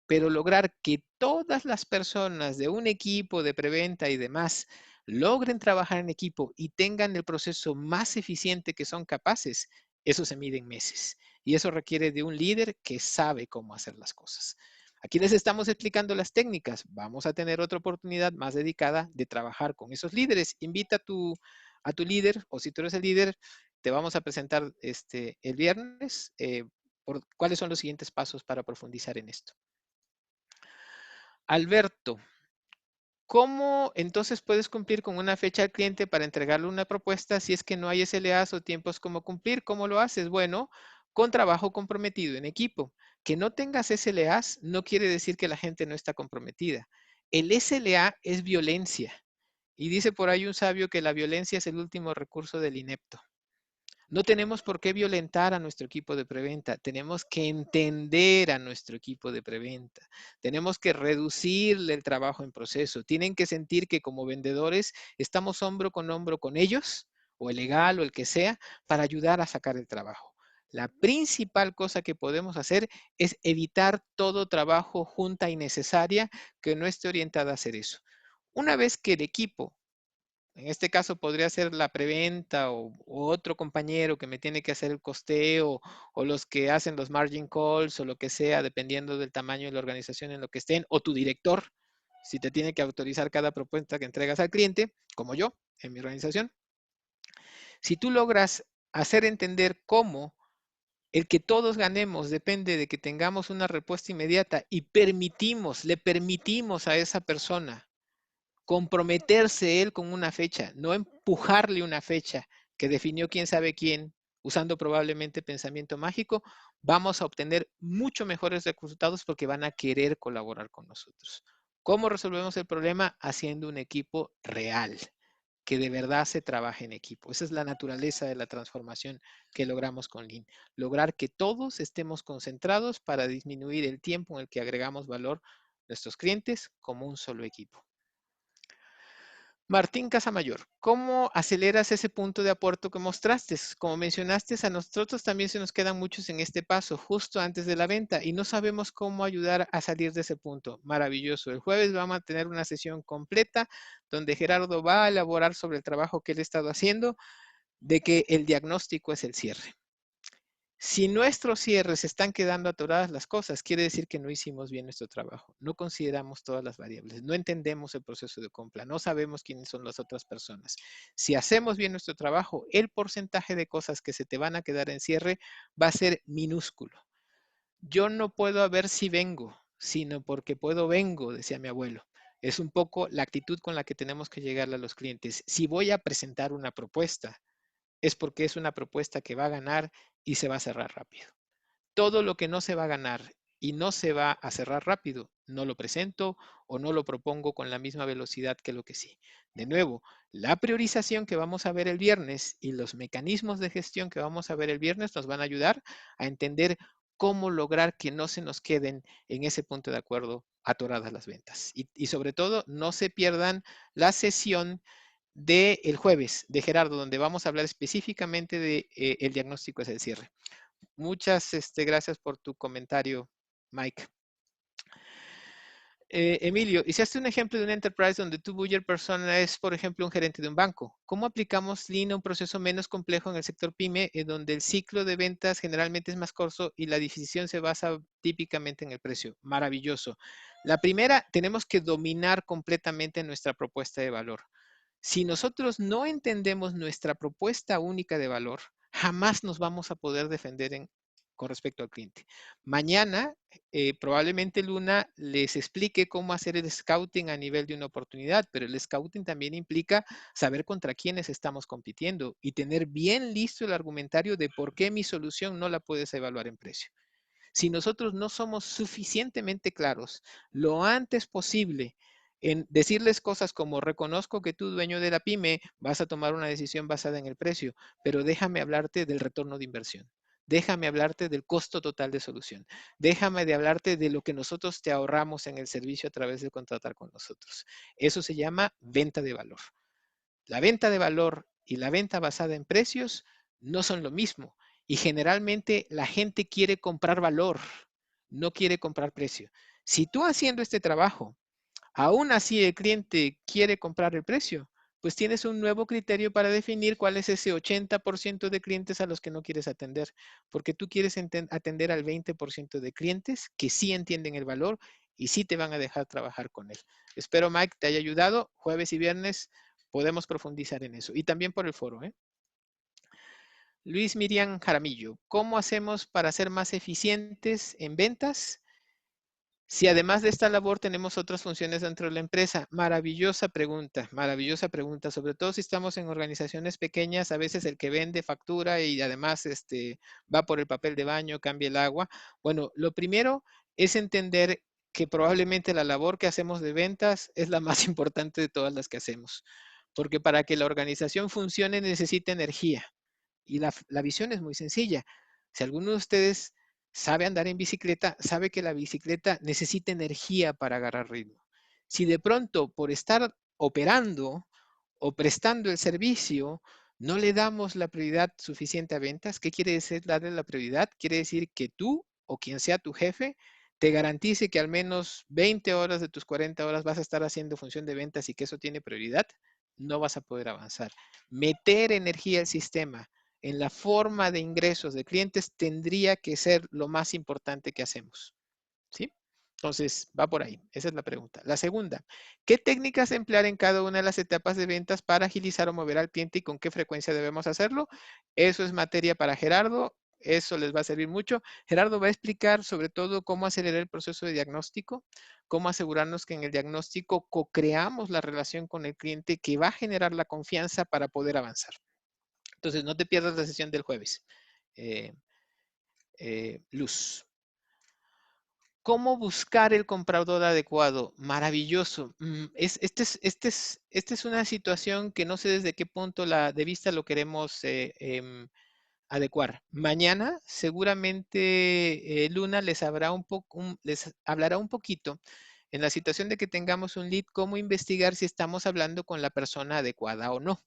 Pero lograr que todas las personas de un equipo de preventa y demás logren trabajar en equipo y tengan el proceso más eficiente que son capaces, eso se mide en meses. Y eso requiere de un líder que sabe cómo hacer las cosas. Aquí les estamos explicando las técnicas. Vamos a tener otra oportunidad más dedicada de trabajar con esos líderes. Invita a tu líder, o si tú eres el líder, te vamos a presentar el viernes cuáles son los siguientes pasos para profundizar en esto. Alberto, ¿cómo entonces puedes cumplir con una fecha al cliente para entregarle una propuesta si es que no hay SLAs o tiempos como cumplir? ¿Cómo lo haces? Bueno, con trabajo comprometido en equipo. Que no tengas SLAs no quiere decir que la gente no está comprometida. El SLA es violencia. Y dice por ahí un sabio que la violencia es el último recurso del inepto. No tenemos por qué violentar a nuestro equipo de preventa. Tenemos que entender a nuestro equipo de preventa. Tenemos que reducirle el trabajo en proceso. Tienen que sentir que como vendedores estamos hombro con ellos, o el legal o el que sea, para ayudar a sacar el trabajo. La principal cosa que podemos hacer es evitar todo trabajo junta innecesaria que no esté orientada a hacer eso. Una vez que el equipo, en este caso podría ser la preventa o otro compañero que me tiene que hacer el costeo o los que hacen los margin calls o lo que sea, dependiendo del tamaño de la organización en lo que estén, o tu director, si te tiene que autorizar cada propuesta que entregas al cliente, como yo en mi organización. Si tú logras hacer entender cómo el que todos ganemos depende de que tengamos una respuesta inmediata y le permitimos a esa persona comprometerse él con una fecha, no empujarle una fecha que definió quién sabe quién, usando probablemente pensamiento mágico, vamos a obtener mucho mejores resultados porque van a querer colaborar con nosotros. ¿Cómo resolvemos el problema? Haciendo un equipo real, que de verdad se trabaje en equipo. Esa es la naturaleza de la transformación que logramos con Lean. Lograr que todos estemos concentrados para disminuir el tiempo en el que agregamos valor a nuestros clientes como un solo equipo. Martín Casamayor, ¿cómo aceleras ese punto de aporte que mostraste? Como mencionaste, a nosotros también se nos quedan muchos en este paso, justo antes de la venta, y no sabemos cómo ayudar a salir de ese punto. Maravilloso. El jueves vamos a tener una sesión completa donde Gerardo va a elaborar sobre el trabajo que él ha estado haciendo, de que el diagnóstico es el cierre. Si nuestros cierres están quedando atoradas las cosas, quiere decir que no hicimos bien nuestro trabajo. No consideramos todas las variables, no entendemos el proceso de compra, no sabemos quiénes son las otras personas. Si hacemos bien nuestro trabajo, el porcentaje de cosas que se te van a quedar en cierre va a ser minúsculo. Yo no puedo ver si vengo, sino porque puedo vengo, decía mi abuelo. Es un poco la actitud con la que tenemos que llegarle a los clientes. Si voy a presentar una propuesta, es porque es una propuesta que va a ganar y se va a cerrar rápido. Todo lo que no se va a ganar y no se va a cerrar rápido. No lo presento o no lo propongo con la misma velocidad que lo que sí. De nuevo, la priorización que vamos a ver el viernes y los mecanismos de gestión que vamos a ver el viernes nos van a ayudar a entender cómo lograr que no se nos queden en ese punto de acuerdo atoradas las ventas. Y sobre todo, no se pierdan la sesión del jueves de Gerardo, donde vamos a hablar específicamente de el diagnóstico es el cierre. Muchas gracias por tu comentario, Mike. Emilio, hiciste un ejemplo de un enterprise donde tu buyer persona es, por ejemplo, un gerente de un banco. ¿Cómo aplicamos Lean a un proceso menos complejo en el sector PYME, en donde el ciclo de ventas generalmente es más corto y la decisión se basa típicamente en el precio? Maravilloso. La primera, tenemos que dominar completamente nuestra propuesta de valor. Si nosotros no entendemos nuestra propuesta única de valor, jamás nos vamos a poder defender con respecto al cliente. Mañana, probablemente Luna les explique cómo hacer el scouting a nivel de una oportunidad, pero el scouting también implica saber contra quiénes estamos compitiendo y tener bien listo el argumentario de por qué mi solución no la puedes evaluar en precio. Si nosotros no somos suficientemente claros lo antes posible en decirles cosas como reconozco que tú, dueño de la pyme, vas a tomar una decisión basada en el precio, pero déjame hablarte del retorno de inversión. Déjame hablarte del costo total de solución. Déjame de hablarte de lo que nosotros te ahorramos en el servicio a través de contratar con nosotros. Eso se llama venta de valor. La venta de valor y la venta basada en precios no son lo mismo. Y generalmente la gente quiere comprar valor, no quiere comprar precio. Si tú haciendo este trabajo, aún así el cliente quiere comprar el precio, pues tienes un nuevo criterio para definir cuál es ese 80% de clientes a los que no quieres atender, porque tú quieres atender al 20% de clientes que sí entienden el valor y sí te van a dejar trabajar con él. Espero, Mike, te haya ayudado. Jueves y viernes podemos profundizar en eso. Y también por el foro. Luis Miriam Jaramillo, ¿cómo hacemos para ser más eficientes en ventas? Si además de esta labor tenemos otras funciones dentro de la empresa, maravillosa pregunta, sobre todo si estamos en organizaciones pequeñas, a veces el que vende factura y además va por el papel de baño, cambia el agua. Bueno, lo primero es entender que probablemente la labor que hacemos de ventas es la más importante de todas las que hacemos, porque para que la organización funcione necesita energía. Y la visión es muy sencilla. Si alguno de ustedes sabe andar en bicicleta, sabe que la bicicleta necesita energía para agarrar ritmo. Si de pronto por estar operando o prestando el servicio, no le damos la prioridad suficiente a ventas, ¿qué quiere decir darle la prioridad? Quiere decir que tú o quien sea tu jefe te garantice que al menos 20 horas de tus 40 horas vas a estar haciendo función de ventas y que eso tiene prioridad, no vas a poder avanzar. Meter energía al sistema en la forma de ingresos de clientes tendría que ser lo más importante que hacemos. ¿Sí? Entonces, va por ahí. Esa es la pregunta. La segunda, ¿qué técnicas emplear en cada una de las etapas de ventas para agilizar o mover al cliente y con qué frecuencia debemos hacerlo? Eso es materia para Gerardo. Eso les va a servir mucho. Gerardo va a explicar sobre todo cómo acelerar el proceso de diagnóstico, cómo asegurarnos que en el diagnóstico co-creamos la relación con el cliente que va a generar la confianza para poder avanzar. Entonces, no te pierdas la sesión del jueves. Eh, Luz. ¿Cómo buscar el comprador adecuado? Maravilloso. Esta es una situación que no sé desde qué punto de vista lo queremos adecuar. Mañana seguramente Luna les hablará un poquito en la situación de que tengamos un lead, cómo investigar si estamos hablando con la persona adecuada o no.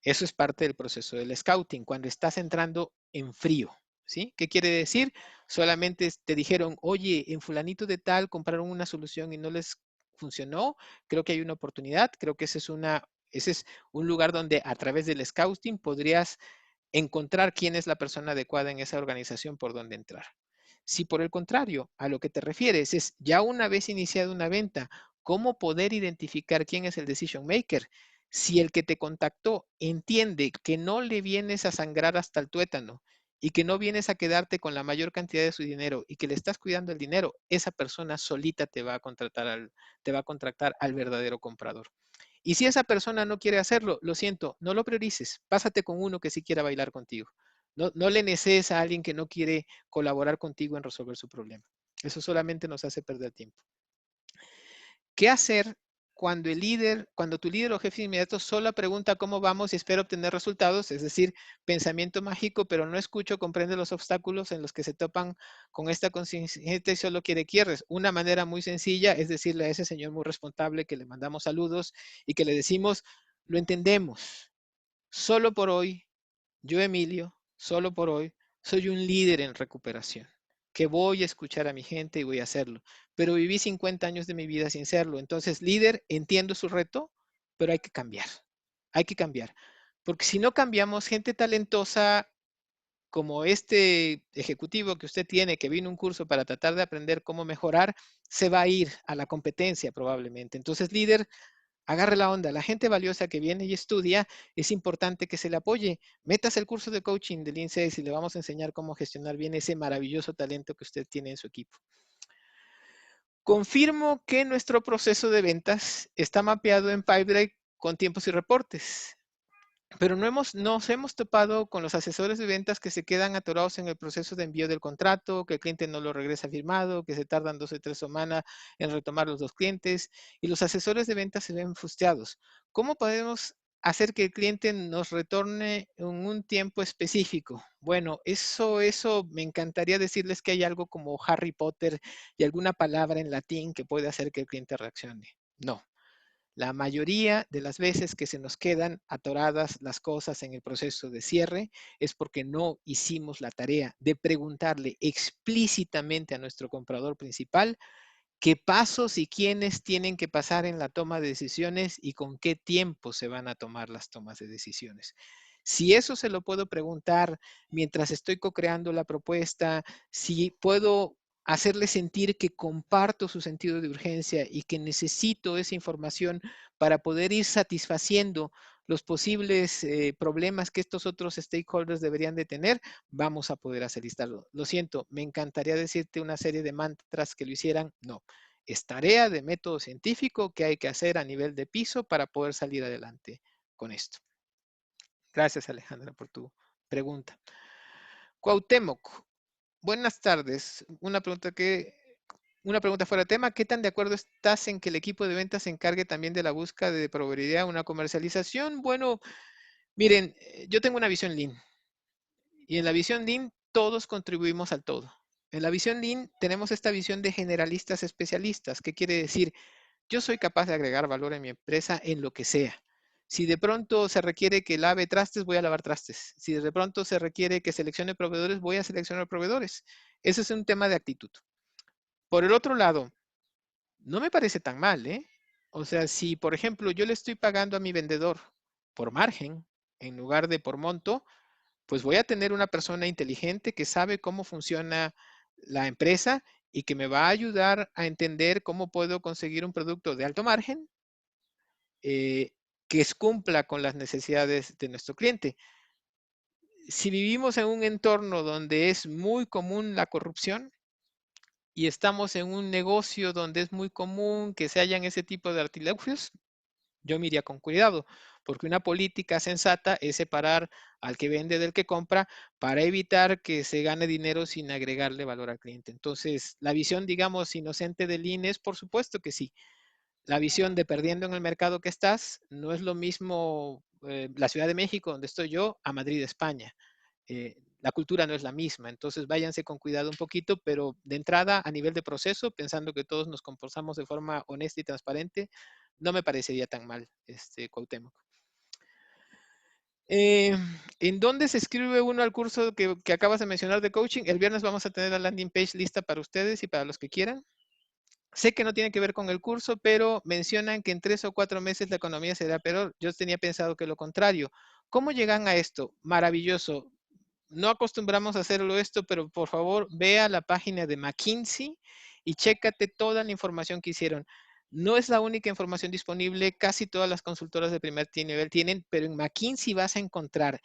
Eso es parte del proceso del scouting, cuando estás entrando en frío, ¿sí? ¿Qué quiere decir? Solamente te dijeron, oye, en fulanito de tal compraron una solución y no les funcionó, creo que hay una oportunidad, creo que ese es un lugar donde a través del scouting podrías encontrar quién es la persona adecuada en esa organización por donde entrar. Si por el contrario, a lo que te refieres es ya una vez iniciada una venta, cómo poder identificar quién es el decision maker. Si el que te contactó entiende que no le vienes a sangrar hasta el tuétano y que no vienes a quedarte con la mayor cantidad de su dinero y que le estás cuidando el dinero, esa persona solita te va a contratar al verdadero comprador. Y si esa persona no quiere hacerlo, lo siento, no lo priorices. Pásate con uno que sí quiera bailar contigo. No le neces a alguien que no quiere colaborar contigo en resolver su problema. Eso solamente nos hace perder tiempo. ¿Qué hacer cuando tu líder o jefe inmediato solo pregunta cómo vamos y espera obtener resultados? Es decir, pensamiento mágico, pero no escucho, comprende los obstáculos en los que se topan con esta consciente y solo quiere cierres. Una manera muy sencilla es decirle a ese señor muy responsable que le mandamos saludos y que le decimos, lo entendemos, solo por hoy yo, Emilio, solo por hoy, soy un líder en recuperación, que voy a escuchar a mi gente y voy a hacerlo. Pero viví 50 años de mi vida sin serlo. Entonces, líder, entiendo su reto, pero hay que cambiar. Hay que cambiar. Porque si no cambiamos, gente talentosa como este ejecutivo que usted tiene, que vino un curso para tratar de aprender cómo mejorar, se va a ir a la competencia probablemente. Entonces, líder, agarre la onda. La gente valiosa que viene y estudia, es importante que se le apoye. Metas el curso de coaching del INSEE y le vamos a enseñar cómo gestionar bien ese maravilloso talento que usted tiene en su equipo. Confirmo que nuestro proceso de ventas está mapeado en Pipedrive con tiempos y reportes. Pero nos hemos topado con los asesores de ventas que se quedan atorados en el proceso de envío del contrato, que el cliente no lo regresa firmado, que se tardan 2 o 3 semanas en retomar los dos clientes y los asesores de ventas se ven frustrados. ¿Cómo podemos hacer que el cliente nos retorne en un tiempo específico? Bueno, eso me encantaría decirles que hay algo como Harry Potter y alguna palabra en latín que puede hacer que el cliente reaccione. No. La mayoría de las veces que se nos quedan atoradas las cosas en el proceso de cierre es porque no hicimos la tarea de preguntarle explícitamente a nuestro comprador principal qué pasos y quiénes tienen que pasar en la toma de decisiones y con qué tiempo se van a tomar las tomas de decisiones. Si eso se lo puedo preguntar mientras estoy co-creando la propuesta, si puedo hacerle sentir que comparto su sentido de urgencia y que necesito esa información para poder ir satisfaciendo los posibles problemas que estos otros stakeholders deberían de tener, vamos a poder hacer listarlo. Lo siento, me encantaría decirte una serie de mantras que lo hicieran. No, es tarea de método científico que hay que hacer a nivel de piso para poder salir adelante con esto. Gracias, Alejandra, por tu pregunta. Cuauhtémoc, buenas tardes. Una pregunta fuera de tema. ¿Qué tan de acuerdo estás en que el equipo de ventas se encargue también de la búsqueda de probabilidad, una comercialización? Bueno, miren, yo tengo una visión Lean y en la visión Lean todos contribuimos al todo. En la visión Lean tenemos esta visión de generalistas especialistas. ¿Qué quiere decir? Yo soy capaz de agregar valor en mi empresa en lo que sea. Si de pronto se requiere que lave trastes, voy a lavar trastes. Si de pronto se requiere que seleccione proveedores, voy a seleccionar proveedores. Ese es un tema de actitud. Por el otro lado, no me parece tan mal, ¿eh? O sea, si por ejemplo yo le estoy pagando a mi vendedor por margen en lugar de por monto, pues voy a tener una persona inteligente que sabe cómo funciona la empresa y que me va a ayudar a entender cómo puedo conseguir un producto de alto margen que cumpla con las necesidades de nuestro cliente. Si vivimos en un entorno donde es muy común la corrupción y estamos en un negocio donde es muy común que se hayan ese tipo de artilugios, yo me iría con cuidado, porque una política sensata es separar al que vende del que compra para evitar que se gane dinero sin agregarle valor al cliente. Entonces, la visión, digamos, inocente del INE es, por supuesto que sí. La visión de perdiendo en el mercado que estás no es lo mismo la Ciudad de México, donde estoy yo, a Madrid, España. La cultura no es la misma, entonces váyanse con cuidado un poquito, pero de entrada, a nivel de proceso, pensando que todos nos comportamos de forma honesta y transparente, no me parecería tan mal, Cuauhtémoc. ¿En dónde se escribe uno al curso que acabas de mencionar de coaching? El viernes vamos a tener la landing page lista para ustedes y para los que quieran. Sé que no tiene que ver con el curso, pero mencionan que en 3 o 4 meses la economía será peor. Yo tenía pensado que lo contrario. ¿Cómo llegan a esto? Maravilloso. No acostumbramos a hacerlo esto, pero por favor vea la página de McKinsey y chécate toda la información que hicieron. No es la única información disponible, casi todas las consultoras de primer nivel tienen, pero en McKinsey vas a encontrar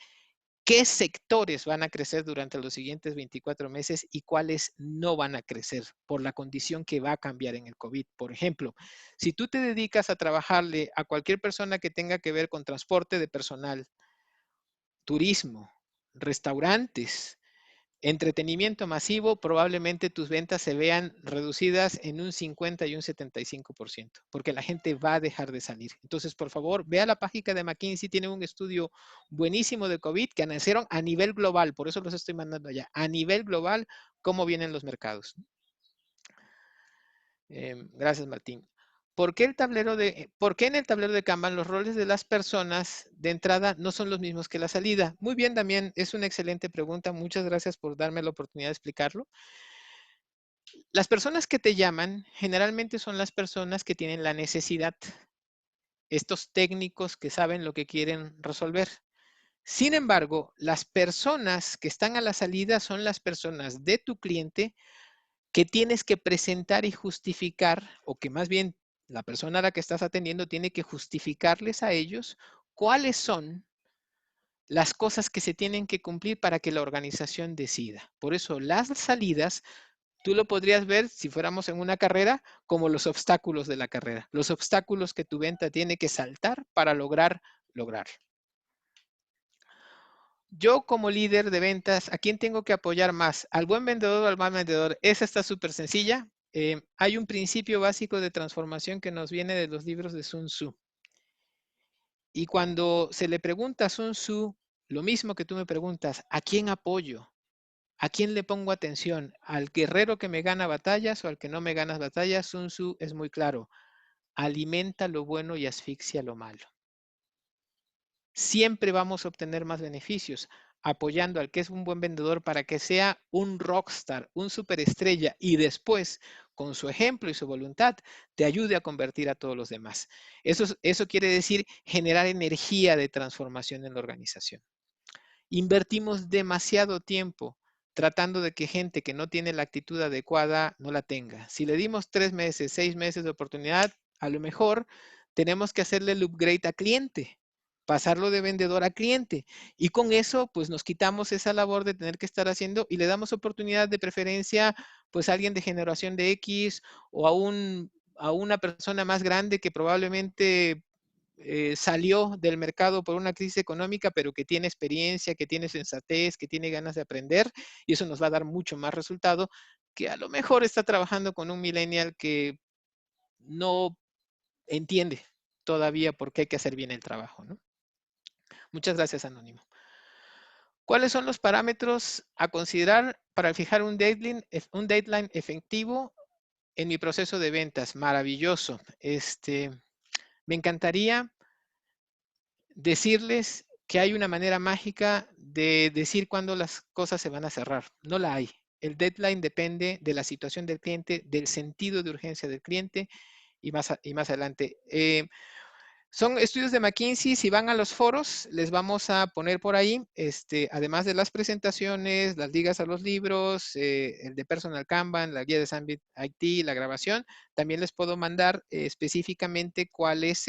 qué sectores van a crecer durante los siguientes 24 meses y cuáles no van a crecer por la condición que va a cambiar en el COVID. Por ejemplo, si tú te dedicas a trabajarle a cualquier persona que tenga que ver con transporte de personal, turismo, restaurantes, Entretenimiento masivo, probablemente tus ventas se vean reducidas en un 50 y un 75%, porque la gente va a dejar de salir. Entonces, por favor, vea la página de McKinsey, tiene un estudio buenísimo de COVID que analizaron a nivel global, por eso los estoy mandando allá, a nivel global, cómo vienen los mercados. Gracias, Martín. ¿Por qué en el tablero de Kanban los roles de las personas de entrada no son los mismos que la salida? Muy bien, Damián, es una excelente pregunta. Muchas gracias por darme la oportunidad de explicarlo. Las personas que te llaman generalmente son las personas que tienen la necesidad, estos técnicos que saben lo que quieren resolver. Sin embargo, las personas que están a la salida son las personas de tu cliente que tienes que presentar y justificar, o que más bien la persona a la que estás atendiendo tiene que justificarles a ellos cuáles son las cosas que se tienen que cumplir para que la organización decida. Por eso las salidas, tú lo podrías ver si fuéramos en una carrera como los obstáculos de la carrera, los obstáculos que tu venta tiene que saltar para lograr. Yo como líder de ventas, ¿a quién tengo que apoyar más? ¿Al buen vendedor o al mal vendedor? Esa está súper sencilla. Hay un principio básico de transformación que nos viene de los libros de Sun Tzu. Y cuando se le pregunta a Sun Tzu, lo mismo que tú me preguntas, ¿a quién apoyo? ¿A quién le pongo atención? ¿Al guerrero que me gana batallas o al que no me gana batallas? Sun Tzu es muy claro. Alimenta lo bueno y asfixia lo malo. Siempre vamos a obtener más beneficios apoyando al que es un buen vendedor para que sea un rockstar, un superestrella y después, con su ejemplo y su voluntad, te ayude a convertir a todos los demás. Eso quiere decir generar energía de transformación en la organización. Invertimos demasiado tiempo tratando de que gente que no tiene la actitud adecuada no la tenga. Si le dimos 3 meses, 6 meses de oportunidad, a lo mejor tenemos que hacerle el upgrade a cliente, pasarlo de vendedor a cliente. Y con eso, pues nos quitamos esa labor de tener que estar haciendo y le damos oportunidad de preferencia, pues a alguien de generación de X o a una persona más grande que probablemente salió del mercado por una crisis económica, pero que tiene experiencia, que tiene sensatez, que tiene ganas de aprender, y eso nos va a dar mucho más resultado que a lo mejor está trabajando con un millennial que no entiende todavía por qué hay que hacer bien el trabajo, ¿no? Muchas gracias, Anónimo. ¿Cuáles son los parámetros a considerar para fijar un deadline efectivo en mi proceso de ventas? Maravilloso. Me encantaría decirles que hay una manera mágica de decir cuándo las cosas se van a cerrar. No la hay. El deadline depende de la situación del cliente, del sentido de urgencia del cliente y más adelante. Son estudios de McKinsey. Si van a los foros, les vamos a poner por ahí, además de las presentaciones, las ligas a los libros, el de Personal Kanban, la guía de Sambit IT, la grabación. También les puedo mandar específicamente cuál es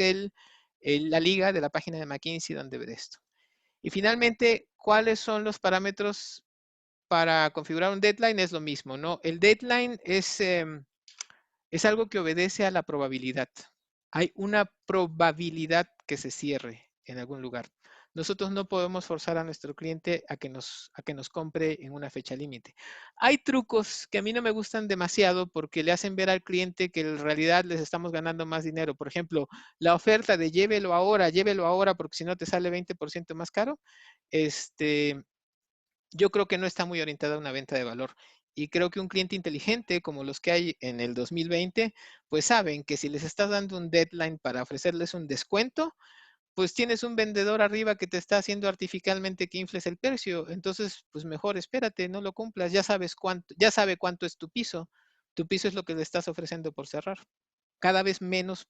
la liga de la página de McKinsey donde ver esto. Y finalmente, ¿cuáles son los parámetros para configurar un deadline? Es lo mismo, ¿no? El deadline es algo que obedece a la probabilidad. Hay una probabilidad que se cierre en algún lugar. Nosotros no podemos forzar a nuestro cliente a que nos compre en una fecha límite. Hay trucos que a mí no me gustan demasiado porque le hacen ver al cliente que en realidad les estamos ganando más dinero. Por ejemplo, la oferta de llévelo ahora porque si no te sale 20% más caro. Yo creo que no está muy orientada a una venta de valor. Y creo que un cliente inteligente, como los que hay en el 2020, pues saben que si les estás dando un deadline para ofrecerles un descuento, pues tienes un vendedor arriba que te está haciendo artificialmente que infles el precio. Entonces, pues mejor espérate, no lo cumplas. Ya sabe cuánto es tu piso. Tu piso es lo que le estás ofreciendo por cerrar. Cada vez menos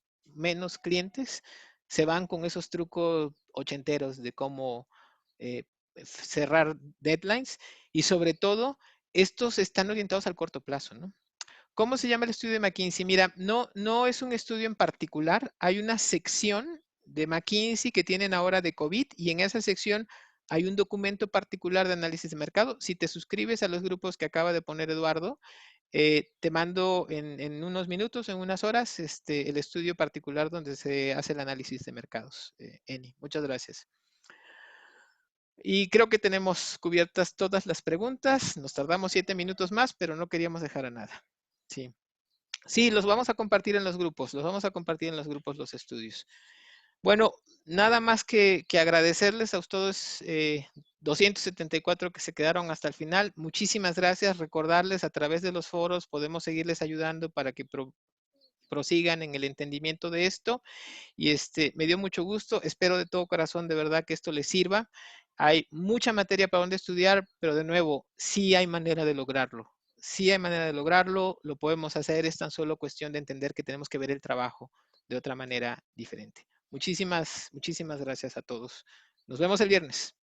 clientes se van con esos trucos ochenteros de cómo eh, cerrar deadlines y sobre todo estos están orientados al corto plazo, ¿no? ¿Cómo se llama el estudio de McKinsey? Mira, no es un estudio en particular, hay una sección de McKinsey que tienen ahora de COVID y en esa sección hay un documento particular de análisis de mercado. Si te suscribes a los grupos que acaba de poner Eduardo, te mando en unos minutos, en unas horas, el estudio particular donde se hace el análisis de mercados. Eni, muchas gracias. Y creo que tenemos cubiertas todas las preguntas. Nos tardamos 7 minutos más, pero no queríamos dejar a nada. Sí. Sí, los vamos a compartir en los grupos, los vamos a compartir en los grupos los estudios. Bueno, nada más que agradecerles a ustedes, 274 que se quedaron hasta el final. Muchísimas gracias. Recordarles a través de los foros podemos seguirles ayudando para que prosigan en el entendimiento de esto. Y me dio mucho gusto. Espero de todo corazón, de verdad, que esto les sirva. Hay mucha materia para donde estudiar, pero de nuevo, sí hay manera de lograrlo. Sí hay manera de lograrlo, lo podemos hacer, es tan solo cuestión de entender que tenemos que ver el trabajo de otra manera diferente. Muchísimas, muchísimas gracias a todos. Nos vemos el viernes.